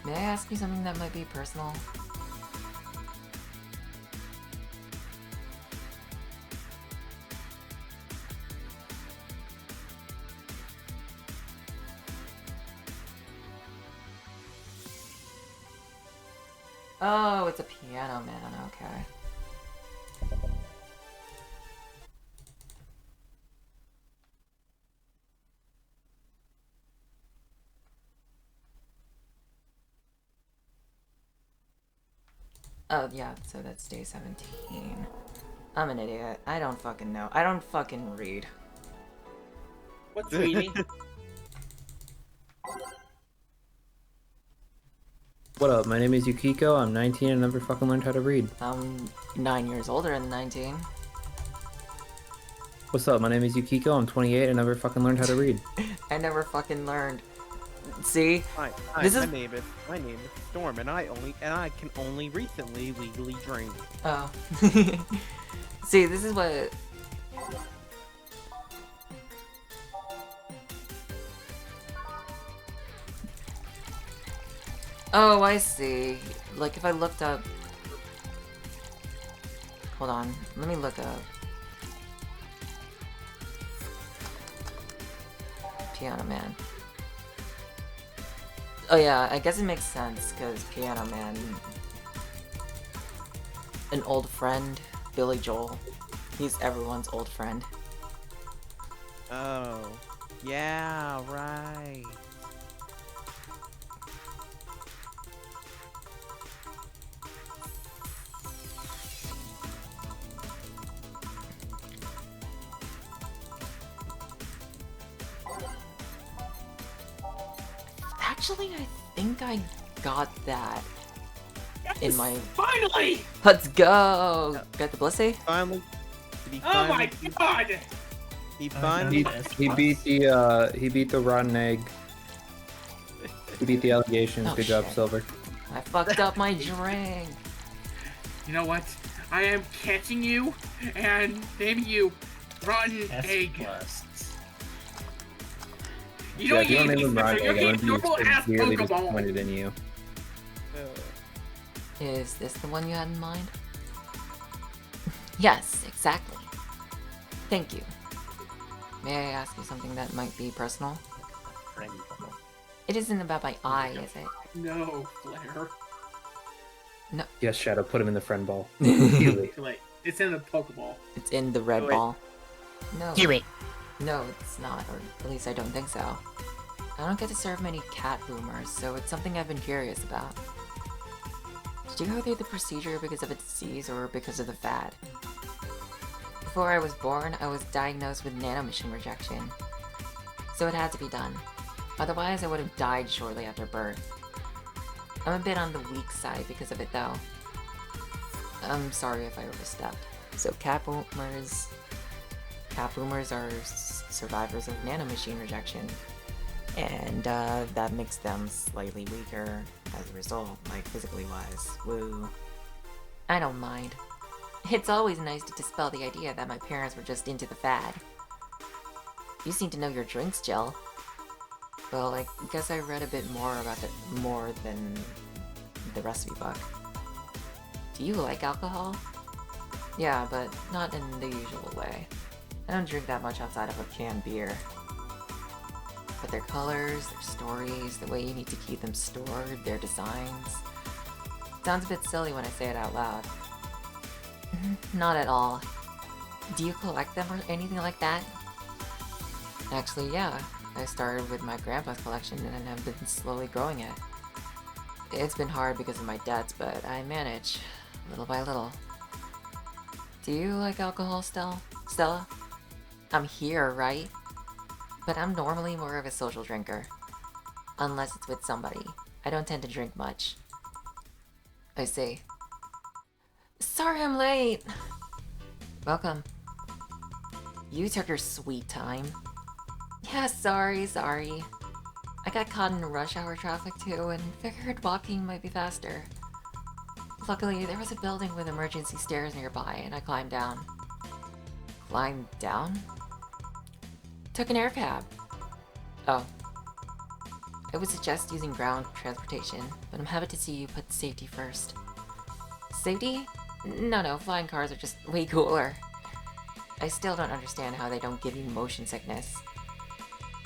May I ask you something that might be personal? Oh, it's a piano man, okay. Oh, yeah, so that's day 17. I'm an idiot. I don't fucking know. I don't fucking read. What's reading? What up? My name is Yukiko. I'm 19 and never fucking learned how to read. I'm 9 years older than 19. What's up? My name is Yukiko. I'm 28 and never fucking learned how to read. I never fucking learned. See? Hi, This my is- name is Storm, and I can only recently legally drink. Oh. See, this is what... Oh, I see. Like, if I looked up... Hold on. Let me look up. Piano Man. Oh yeah, I guess it makes sense, because Piano Man... An old friend, Billy Joel. He's everyone's old friend. Oh, yeah, right. Actually, I think I got that in my... Finally! Let's go! Got the Blissey? Finally, did he Oh my finally, god! he finally, He beat the rotten egg. He beat the allegations. Oh, Good job, shit. Silver. I fucked up my drink. You know what? I am catching you and naming you Rotten Egg. You Yeah, don't if you don't eat name him me, rotten you're egg, I'm eating gonna normal be ass severely Pokeball. disappointed in you. Is this the one you had in mind? Yes, exactly. Thank you. May I ask you something that might be personal? It isn't about my eye, is it? No, Blair. Yes, Shadow, put him in the friend ball. It's Too late. It's in the Pokeball. in the red Wait. ball. No. Kiwi. No, it's not, or at least I don't think so. I don't get to serve many cat boomers, so it's something I've been curious about. Did you go through the procedure because of a disease or because of the fad? Before I was born, I was diagnosed with nanomachine rejection. So it had to be done. Otherwise, I would have died shortly after birth. I'm a bit on the weak side because of it, though. I'm sorry if I overstepped. So cat boomers are survivors of nanomachine rejection. And that makes them slightly weaker as a result, like physically wise. Woo. I don't mind. It's always nice to dispel the idea that my parents were just into the fad. You seem to know your drinks, Jill. Well, I guess I read a bit more about it more than the recipe book. Do you like alcohol? Yeah, but not in the usual way. I don't drink that much outside of a canned beer. But their colors, their stories, the way you need to keep them stored, their designs... Sounds a bit silly when I say it out loud. Not at all. Do you collect them or anything like that? Actually, yeah. I started with my grandpa's collection and have been slowly growing it. It's been hard because of my debts, but I manage, little by little. Do you like alcohol, Stella? I'm here, right? But I'm normally more of a social drinker. Unless it's with somebody. I don't tend to drink much. I see. Sorry I'm late! Welcome. You took your sweet time. Yeah, sorry. I got caught in rush hour traffic too and figured walking might be faster. Luckily, there was a building with emergency stairs nearby and I climbed down. Climbed down? Took an air cab. Oh. I would suggest using ground transportation, but I'm happy to see you put safety first. Safety? No, flying cars are just way cooler. I still don't understand how they don't give you motion sickness.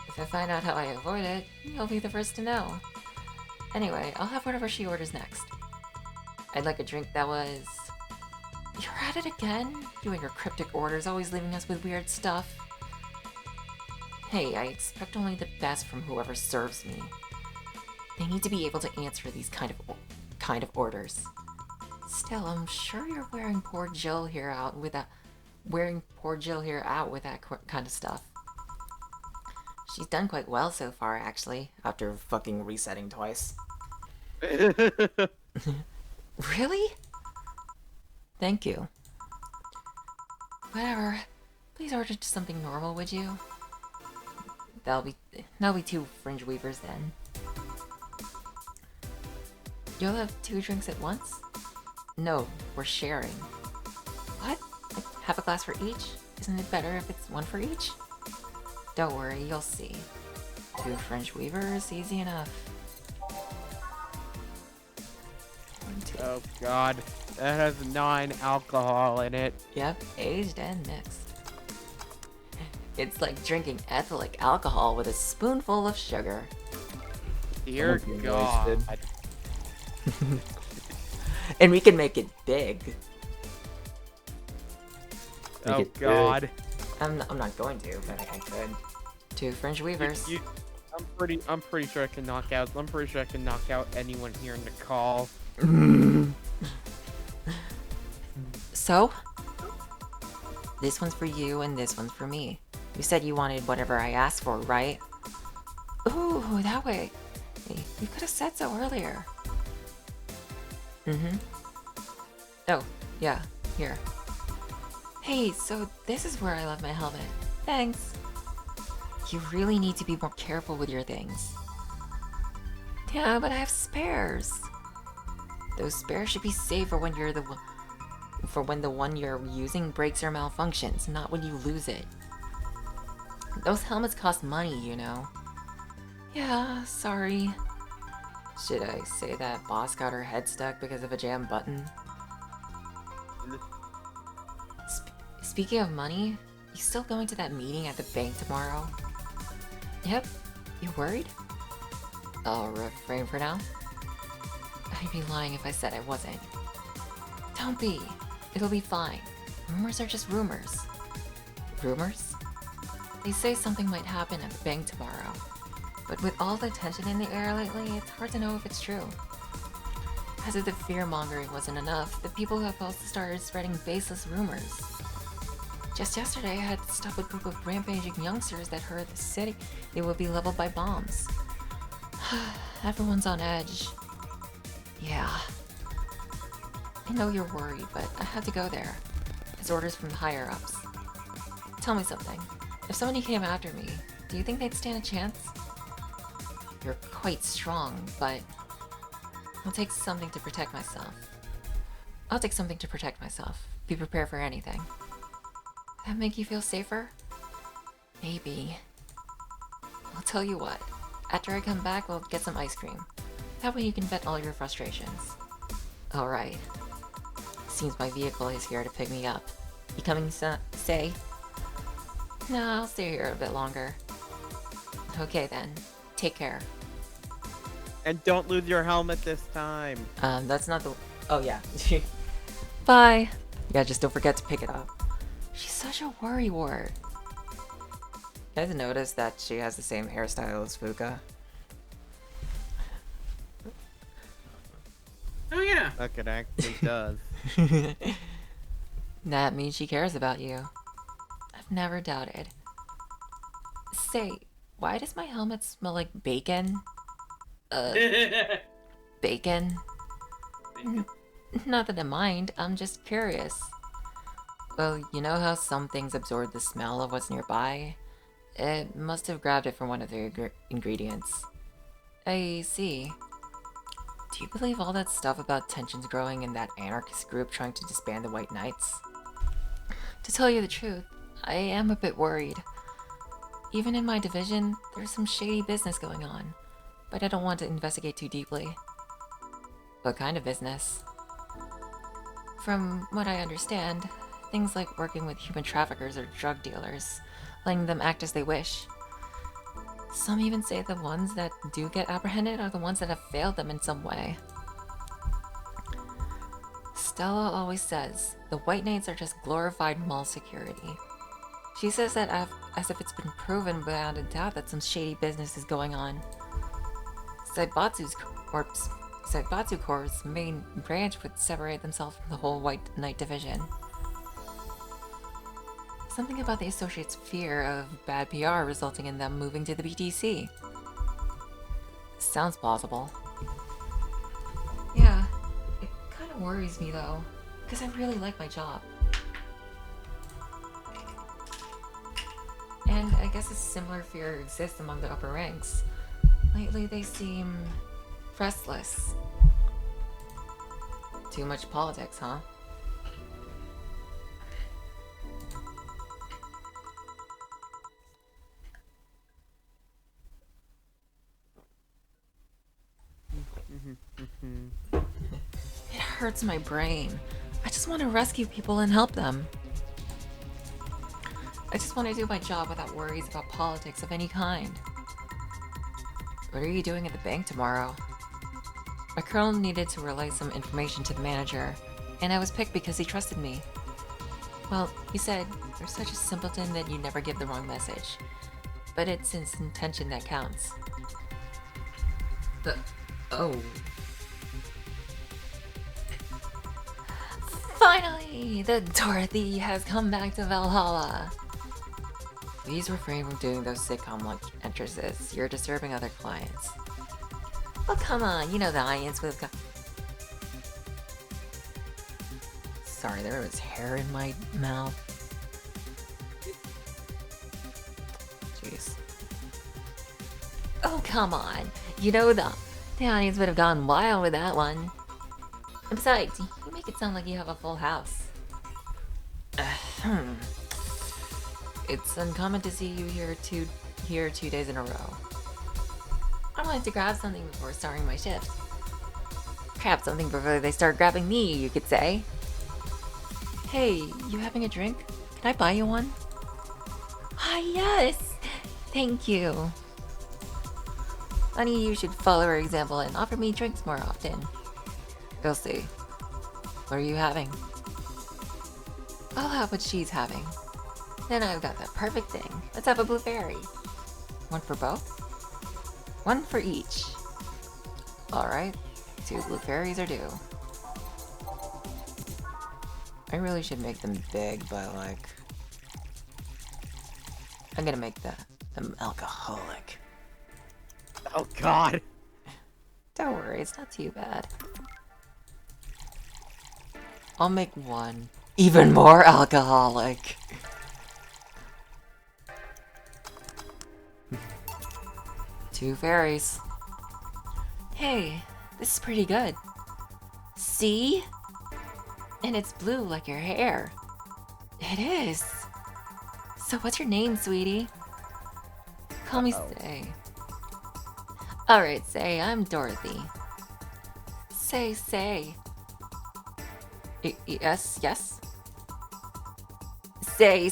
If I find out how I avoid it, you'll be the first to know. Anyway, I'll have whatever she orders next. I'd like a drink that was... You're at it again? You and your cryptic orders always leaving us with weird stuff. Hey, I expect only the best from whoever serves me. They need to be able to answer these kind of orders. Still, I'm sure you're wearing poor Jill here out with that kind of stuff. She's done quite well so far, actually, after fucking resetting twice. Really? Thank you. Whatever. Please order just something normal, would you? That'll be 2 fringe weavers then. You'll have 2 drinks at once? No, we're sharing. What? Like, half a glass for each? Isn't it better if it's 1 for each? Don't worry, you'll see. 2 French weavers, easy enough. 1, 2. Oh god, that has non-alcohol in it. Yep, aged and mixed. It's like drinking ethylene alcohol with a spoonful of sugar. Dear god. And we can make it big. Oh god. I'm not going to, but I could. 2 French weavers. I'm pretty sure I can knock out. I'm pretty sure I can knock out anyone here in the call. So, this one's for you and this one's for me. You said you wanted whatever I asked for, right? Ooh, that way. Hey, you could have said so earlier. Oh, yeah, here. Hey, so this is where I left my helmet. Thanks. You really need to be more careful with your things. Yeah, but I have spares. Those spares should be saved for when the one you're using breaks or malfunctions, not when you lose it. Those helmets cost money, you know. Yeah, sorry. Should I say that boss got her head stuck because of a jammed button? Speaking of money, you still going to that meeting at the bank tomorrow? Yep. You worried? I'll refrain for now. I'd be lying if I said I wasn't. Don't be. It'll be fine. Rumors are just rumors. Rumors? They say something might happen at the bank tomorrow. But with all the tension in the air lately, it's hard to know if it's true. As if the fear-mongering wasn't enough, the people who have also started spreading baseless rumors. Just yesterday, I had to stop a group of rampaging youngsters that heard the city they would be leveled by bombs. Everyone's on edge. Yeah. I know you're worried, but I had to go there. It's orders from the higher-ups. Tell me something. If somebody came after me, do you think they'd stand a chance? You're quite strong, but I'll take something to protect myself. Be prepared for anything. That make you feel safer? Maybe. I'll tell you what. After I come back, we'll get some ice cream. That way you can vent all your frustrations. Alright. Seems my vehicle is here to pick me up. You coming, say? No, I'll stay here a bit longer. Okay then. Take care. And don't lose your helmet this time. That's not the... Oh, yeah. Bye. Yeah, just don't forget to pick it up. She's such a worrywart. You guys notice that she has the same hairstyle as Fuka? Oh yeah. Look, it actually does. That means she cares about you. I've never doubted. Say, why does my helmet smell like bacon? Bacon? Not that I mind, I'm just curious. Well, you know how some things absorb the smell of what's nearby? It must have grabbed it from one of the ingredients. I see. Do you believe all that stuff about tensions growing in that anarchist group trying to disband the White Knights? To tell you the truth, I am a bit worried. Even in my division, there's some shady business going on, but I don't want to investigate too deeply. What kind of business? From what I understand, things like working with human traffickers or drug dealers, letting them act as they wish. Some even say the ones that do get apprehended are the ones that have failed them in some way. Stella always says the White Knights are just glorified mall security. She says that as if it's been proven beyond a doubt that some shady business is going on. Saibatsu Corps' main branch would separate themselves from the whole White Knight division. Something about the Associates' fear of bad PR resulting in them moving to the BTC. Sounds plausible. Yeah, it kind of worries me though, because I really like my job. And I guess a similar fear exists among the upper ranks. Lately they seem restless. Too much politics, huh? It hurts my brain. I just want to rescue people and help them. I just want to do my job without worries about politics of any kind. What are you doing at the bank tomorrow? My colonel needed to relay some information to the manager, and I was picked because he trusted me. Well, he said, you're such a simpleton that you never give the wrong message. But it's his intention that counts. Oh. Finally! The Dorothy has come back to Valhalla! Please refrain from doing those sitcom-like entrances. You're disturbing other clients. Oh, come on, you know the audience would have Sorry, there was hair in my mouth. Jeez. Oh, come on. You know the audience would have gone wild with that one. And besides, you make it sound like you have a full house. It's uncommon to see you here 2 days in a row. I wanted to grab something before starting my shift. Grab something before they start grabbing me, you could say. Hey, you having a drink? Can I buy you one? Ah, yes! Thank you. Honey, you should follow her example and offer me drinks more often. We'll see. What are you having? I'll have what she's having. Then I've got that perfect thing. Let's have a blueberry. One for both? One for each. Alright, 2 blueberries are due. I really should make them big, but like, I'm gonna make them alcoholic. Oh God. Don't worry, it's not too bad. I'll make one even more alcoholic. Two fairies. Hey, this is pretty good. See? And it's blue like your hair. It is. So what's your name, sweetie? Call me Say. Alright, Say, I'm Dorothy. Say. Yes. Say.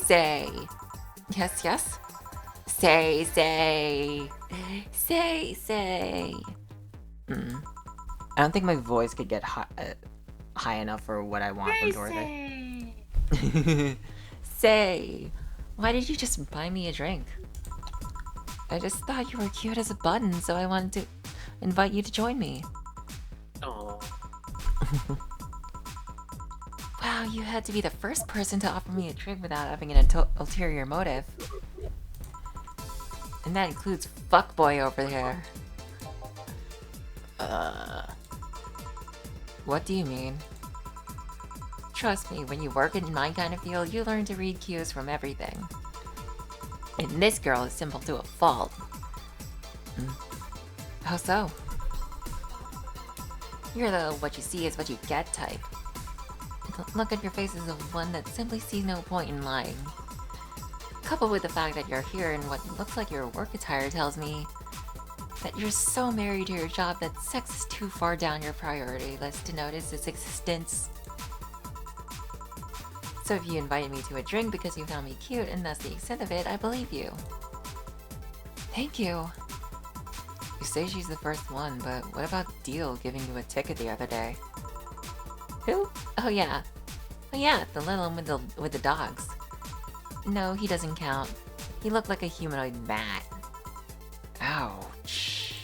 Yes. Say. I don't think my voice could get high enough for what I want from Dorothy. Say, why did you just buy me a drink? I just thought you were cute as a button, so I wanted to invite you to join me. Oh. Wow, you had to be the first person to offer me a drink without having an ulterior motive. And that includes fuckboy over there. What do you mean? Trust me, when you work in my kind of field, you learn to read cues from everything. And this girl is simple to a fault. How so? You're the what you see is what you get type. The look on your face is of one that simply sees no point in lying. Coupled with the fact that you're here in what looks like your work attire tells me that you're so married to your job that sex is too far down your priority list to notice its existence. So if you invited me to a drink because you found me cute and that's the extent of it, I believe you. Thank you. You say she's the first one, but what about Deal giving you a ticket the other day? Who? Oh yeah, the little one with the dogs. No, he doesn't count. He looked like a humanoid bat. Ouch.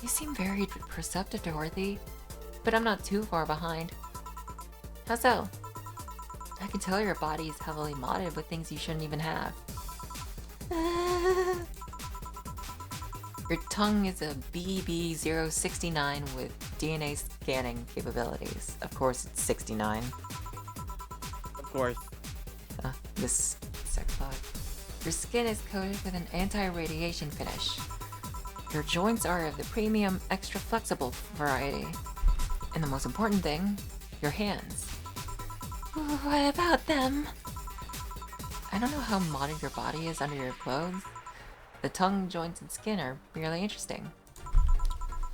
You seem very perceptive, Dorothy, but I'm not too far behind. How so? I can tell your body is heavily modded with things you shouldn't even have. Your tongue is a BB069 with DNA scanning capabilities. Of course, it's 69. Of course. This sex bot. Your skin is coated with an anti-radiation finish. Your joints are of the premium, extra flexible variety. And the most important thing, your hands. What about them? I don't know how modded your body is under your clothes. The tongue, joints, and skin are really interesting.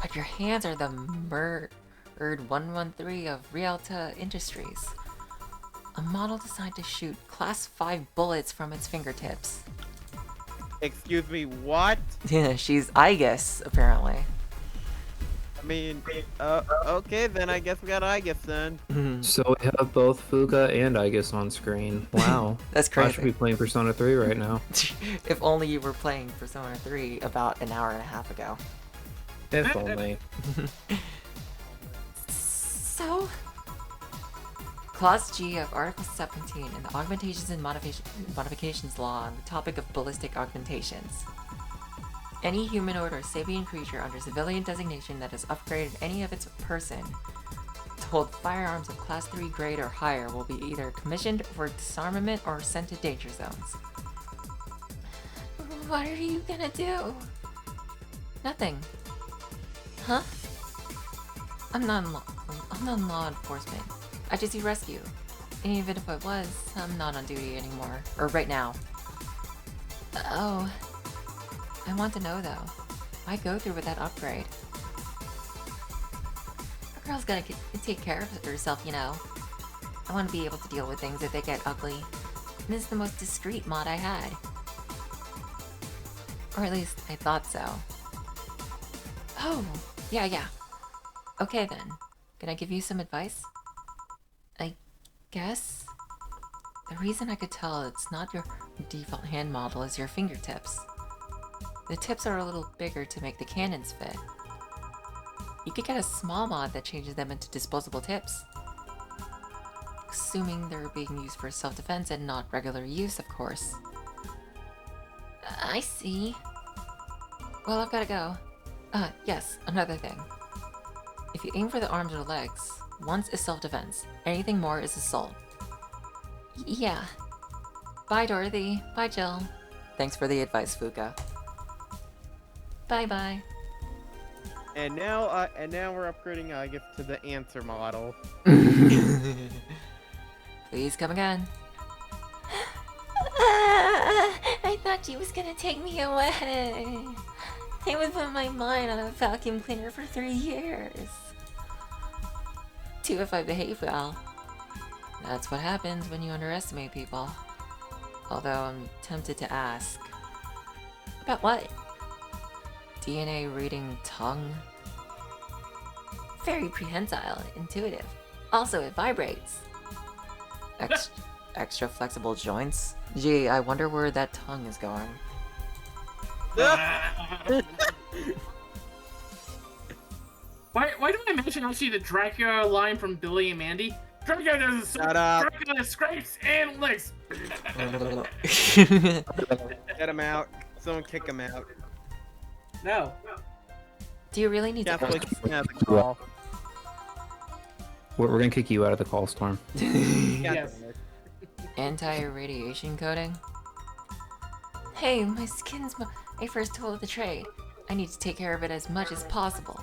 But your hands are the Murd 113 of Rialta Industries. A model designed to shoot Class 5 bullets from its fingertips. Excuse me, what? Yeah, she's Aegis, apparently. I mean, okay, then I guess we got Aegis then. So we have both Fuga and Aegis on screen. Wow. That's I should crazy. be playing Persona 3 right now. If only you were playing Persona 3 about an hour and a half ago. If only. So? Clause G of Article 17 in the Augmentations and Modifications Law on the topic of ballistic augmentations. Any humanoid or sapient creature under civilian designation that has upgraded any of its person to hold firearms of Class 3 grade or higher will be either commissioned for disarmament or sent to danger zones. What are you gonna do? Nothing. Huh? I'm not in law enforcement. I just do rescue. And even if I was, I'm not on duty anymore. Or right now. Oh. I want to know though. Why go through with that upgrade? A girl's gotta take care of herself, you know. I want to be able to deal with things if they get ugly. And this is the most discreet mod I had. Or at least I thought so. Oh, yeah. Okay then. Can I give you some advice? I guess? The reason I could tell it's not your default hand model is your fingertips. The tips are a little bigger to make the cannons fit. You could get a small mod that changes them into disposable tips. Assuming they're being used for self-defense and not regular use, of course. I see. Well, I've gotta go. Yes, another thing. If you aim for the arms or legs, once is self-defense. Anything more is assault. Yeah. Bye, Dorothy. Bye, Jill. Thanks for the advice, Fuka. Bye-bye. And now we're upgrading Gift to the answer model. Please come again. I thought she was gonna take me away. I was in my mind on a vacuum cleaner for 3 years. 2 if I behave well. That's what happens when you underestimate people. Although I'm tempted to ask. About what? DNA reading tongue? Very prehensile, intuitive. Also, it vibrates. Extra flexible joints? Gee, I wonder where that tongue is going. Why do I mention actually the Dracula line from Billy and Mandy? Dracula does Shut up. Dracula scrapes and licks. Get him out. Someone kick him out. No. Do you really need Definitely to... kick him out of the call. We're gonna kick you out of the call, Storm. Yes. Anti-radiation coating? Hey, my skin's my first tool of the trade. I need to take care of it as much as possible.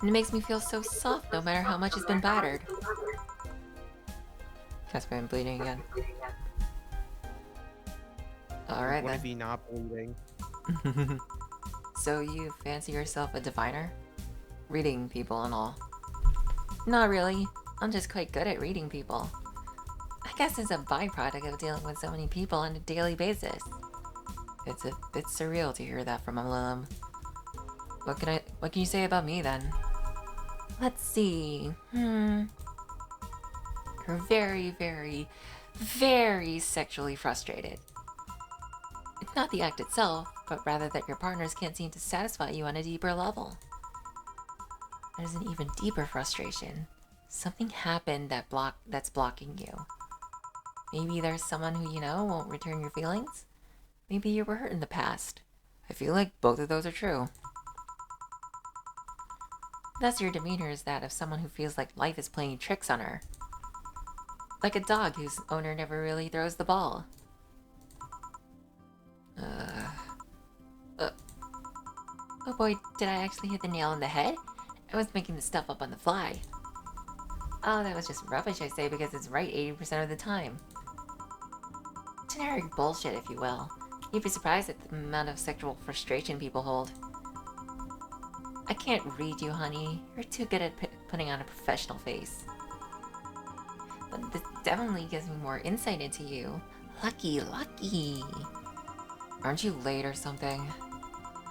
And it makes me feel so soft no matter how much has been battered. Has been bleeding again. Alright What then. if he not bleeding? So you fancy yourself a diviner? Reading people and all. Not really. I'm just quite good at reading people. I guess it's a byproduct of dealing with so many people on a daily basis. It's a bit surreal to hear that from a Lilim. What can you say about me then? Let's see. You're very, very, very sexually frustrated. It's not the act itself, but rather that your partners can't seem to satisfy you on a deeper level. There's an even deeper frustration. Something happened that's blocking you. Maybe there's someone who you know won't return your feelings? Maybe you were hurt in the past. I feel like both of those are true. Thus your demeanor is that of someone who feels like life is playing tricks on her. Like a dog whose owner never really throws the ball. Oh boy, did I actually hit the nail on the head? I was making the stuff up on the fly. Oh, that was just rubbish, I say, because it's right 80% of the time. Generic bullshit, if you will. You'd be surprised at the amount of sexual frustration people hold. I can't read you, honey. You're too good at putting on a professional face. But this definitely gives me more insight into you. Lucky, lucky. Aren't you late or something?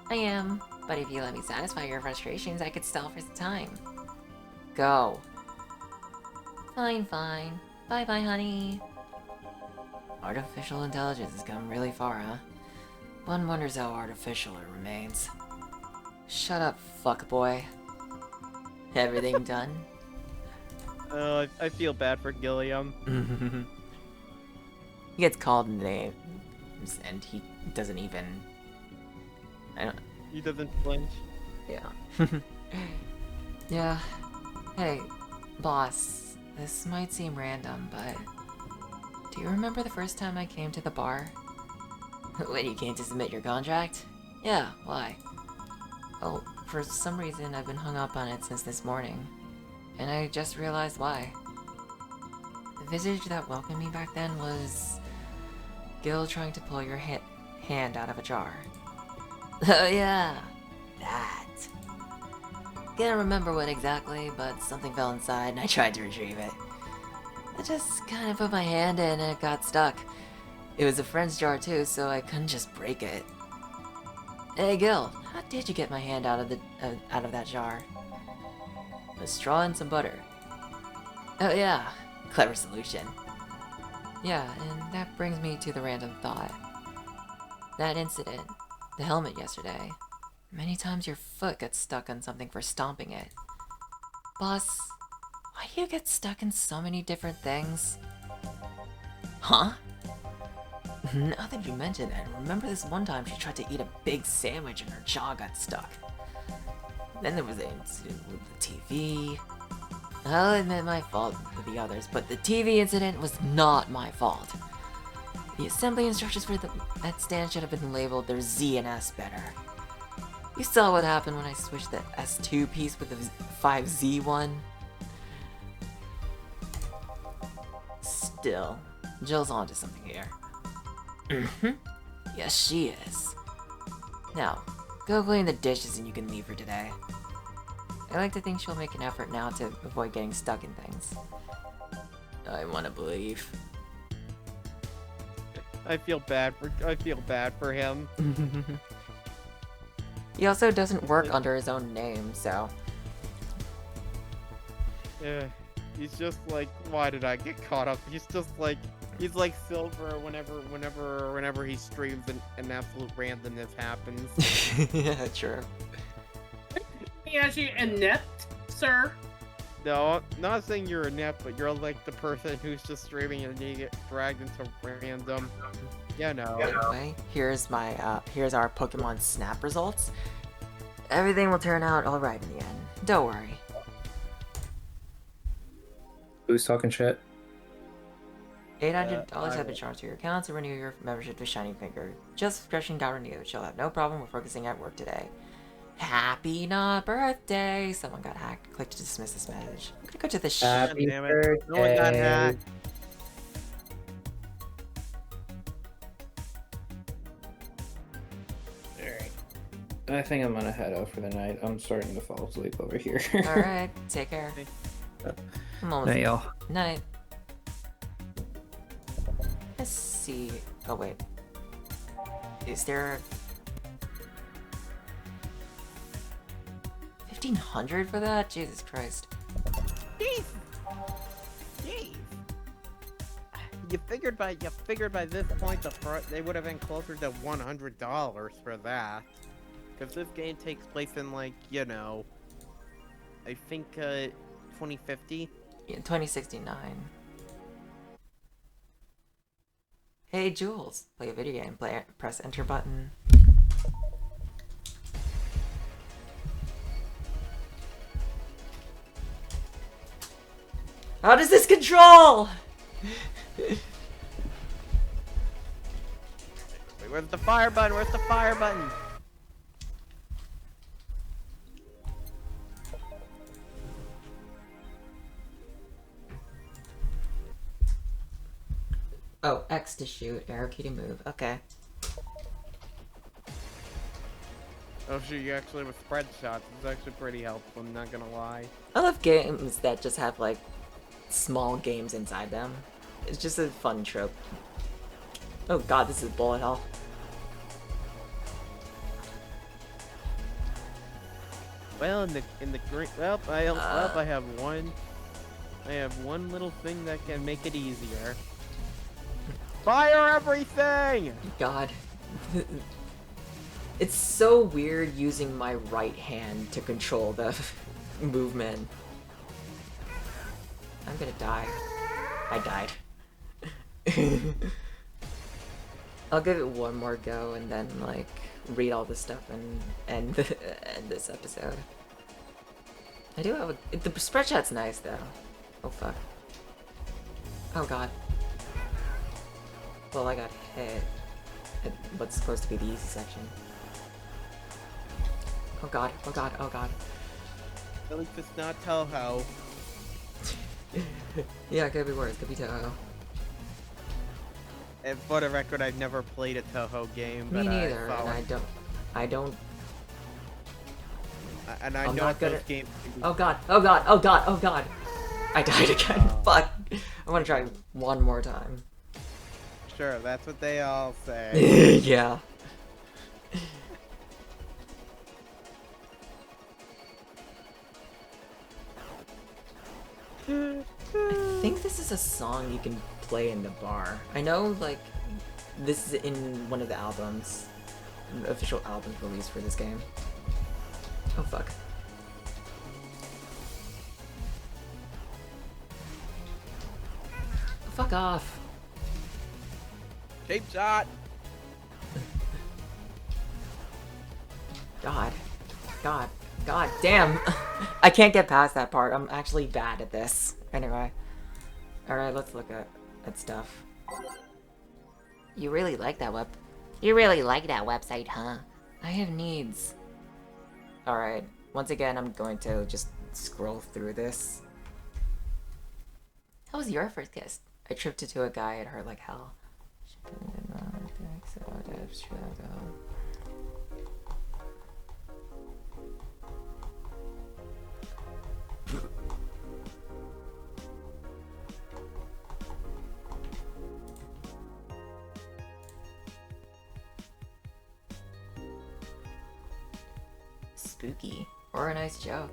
I am, but if you let me satisfy your frustrations, I could stall for some time. Go. Fine, fine. Bye-bye, honey. Artificial intelligence has come really far, huh? One wonders how artificial it remains. Shut up, fuckboy. Everything done? I feel bad for Gilliam. He gets called names, and he doesn't even... He doesn't flinch. Yeah. Yeah. Hey, boss. This might seem random, but... Do you remember the first time I came to the bar? When you came to submit your contract? Yeah, why? Well, for some reason I've been hung up on it since this morning. And I just realized why. The visage that welcomed me back then was... Gil trying to pull your hand out of a jar. Oh yeah, that. Can't remember what exactly, but something fell inside and I tried to retrieve it. I just kind of put my hand in and it got stuck. It was a friend's jar too, so I couldn't just break it. Hey Gil, how did you get my hand out of that jar? A straw and some butter. Oh yeah, clever solution. Yeah, and that brings me to the random thought. That incident, the helmet yesterday. Many times your foot gets stuck on something for stomping it. Boss, why do you get stuck in so many different things? Huh? Now that you mention it, remember this one time she tried to eat a big sandwich and her jaw got stuck. Then there was the incident with the TV. I'll admit my fault with the others, but the TV incident was not my fault. The assembly instructions for that stand should have been labeled their Z and S better. You saw what happened when I switched the S2 piece with the 5Z one. Still, Jill's onto something here. Yes, she is. Now, go clean the dishes and you can leave for today. I like to think she'll make an effort now to avoid getting stuck in things. I want to believe. I feel bad for him. He also doesn't work under his own name, so... Yeah, he's just like, why did I get caught up? He's just like, he's like Silver whenever he streams and an absolute randomness happens. Yeah, true. He actually inept, sir. No, not saying you're inept, but you're like the person who's just streaming and you get dragged into random. Yeah, no. Anyway, here's my, here's our Pokemon Snap results. Everything will turn out alright in the end. Don't worry. Who's talking shit? $800 have been charged to your account to renew your membership to Shining Finger. Just subscription got renewed. She'll have no problem with focusing at work today. Happy not birthday! Someone got hacked. Click to dismiss this message. I'm gonna go to the Happy damn it. No one got hacked. Alright. I think I'm gonna head out for the night. I'm starting to fall asleep over here. Alright, take care. I'm almost Night, y'all. Night. Let's see. Oh, wait. Is there... 1,500 for that? Jesus Christ. Jeez. You figured by this point they would have been closer to $100 for that, because this game takes place in like, you know, I think 2050. Yeah, 2069. Hey Jules, play a video game. Press enter button. How does this control? Wait, where's the fire button? Where's the fire button? Oh, X to shoot, arrow key to move. Okay. Oh shoot, you actually with spread shots. It's actually pretty helpful, I'm not gonna lie. I love games that just have like small games inside them. It's just a fun trope. Oh god, this is bullet hell. Well, in the green, well, I have one little thing that can make it easier. Fire everything! God. It's so weird using my right hand to control the movement. I'm gonna die. I died. I'll give it one more go and then, like, read all this stuff and end this episode. I do have a... The spread shot's nice, though. Oh, fuck. Oh, God. Well, I got hit at what's supposed to be the easy section. Oh, God. Oh, God. Oh, God. At least it's not Toho. Yeah, it could be worse. It could be Toho. And for the record, I've never played a Toho game. Me but neither, and I don't... And I I'm know not those gonna... games. Oh god, oh god, oh god, oh god! I died again, fuck! I wanna try one more time. Sure, that's what they all say. Yeah. I think this is a song you can play in the bar. I know, like, this is in one of the albums, official albums released for this game. Oh fuck. Fuck off. Cheap shot. God. God. God damn. I can't get past that part. I'm actually bad at this. Anyway. Alright, let's look at stuff. You really like that website, huh? I have needs. Alright. Once again, I'm going to just scroll through this. How was your first kiss? I tripped into a guy, it hurt like hell. Spooky. Or a nice joke.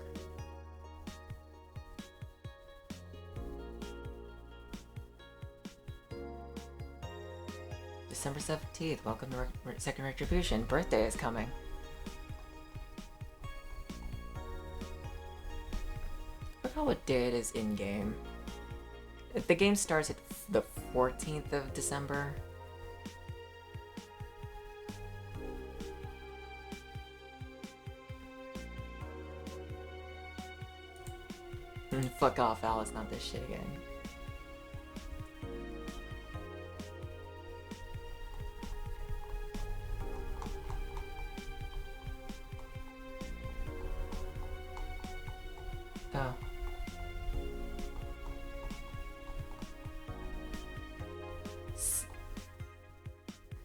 December 17th, welcome to Second Retribution. Birthday is coming. Look how what day it is in-game. If the game starts at the 14th of December. Fuck off, Alice, not this shit again. Oh.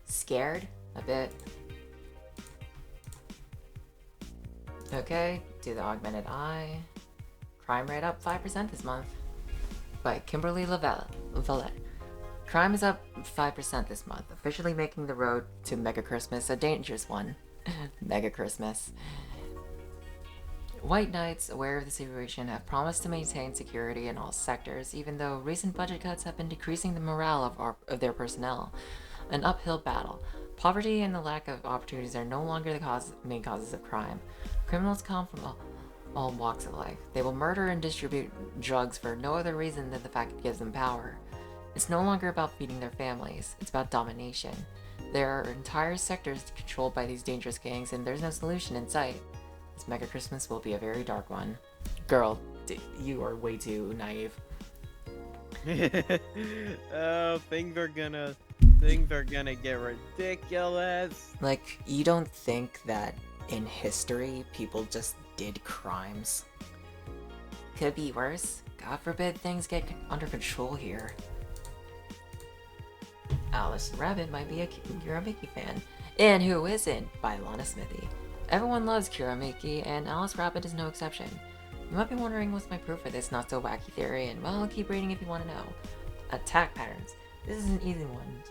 Scared? A bit. Okay, do the augmented eye. Crime rate up 5% this month. By Kimberly Lavelle. Crime is up 5% this month, officially making the road to Mega Christmas a dangerous one. Mega Christmas. White Knights, aware of the situation, have promised to maintain security in all sectors, even though recent budget cuts have been decreasing the morale of their personnel. An uphill battle. Poverty and the lack of opportunities are no longer the main causes of crime. Criminals come from all walks of life. They will murder and distribute drugs for no other reason than the fact it gives them power. It's no longer about feeding their families, it's about domination. There are entire sectors controlled by these dangerous gangs, and there's no solution in sight. This Mega Christmas will be a very dark one. Girl, you are way too naive. Oh, things are gonna get ridiculous. Like, you don't think that in history people just did crimes? Could be worse. God forbid things get under control here. Alice Rabbit might be a Kuramiki fan. And who isn't? By Lana Smithy. Everyone loves Kuramiki, and Alice Rabbit is no exception. You might be wondering what's my proof for this not so wacky theory, and well, keep reading if you want to know. Attack patterns. This is an easy one.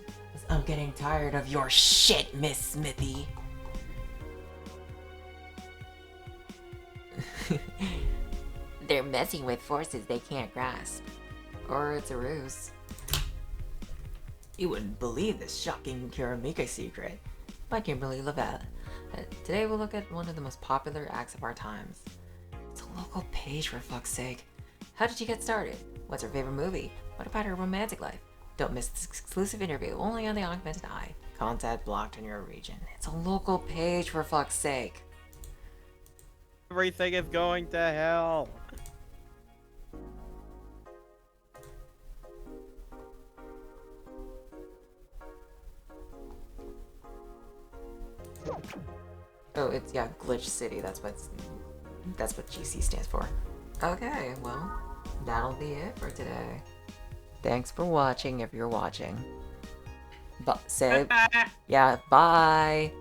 I'm getting tired of your shit, Miss Smithy. They're messing with forces they can't grasp. Or it's a ruse. You wouldn't believe this shocking Kuramika secret. By Kimberly Lavelle. Today we'll look at one of the most popular acts of our times. It's a local page, for fuck's sake. How did you get started? What's her favorite movie? What about her romantic life? Don't miss this exclusive interview only on the Augmented Eye. Content blocked in your region. It's a local page, for fuck's sake. Everything is going to hell. Oh, it's, yeah, Glitch City, that's what GC stands for. Okay, well, that'll be it for today. Thanks for watching if you're watching. But say, yeah, bye!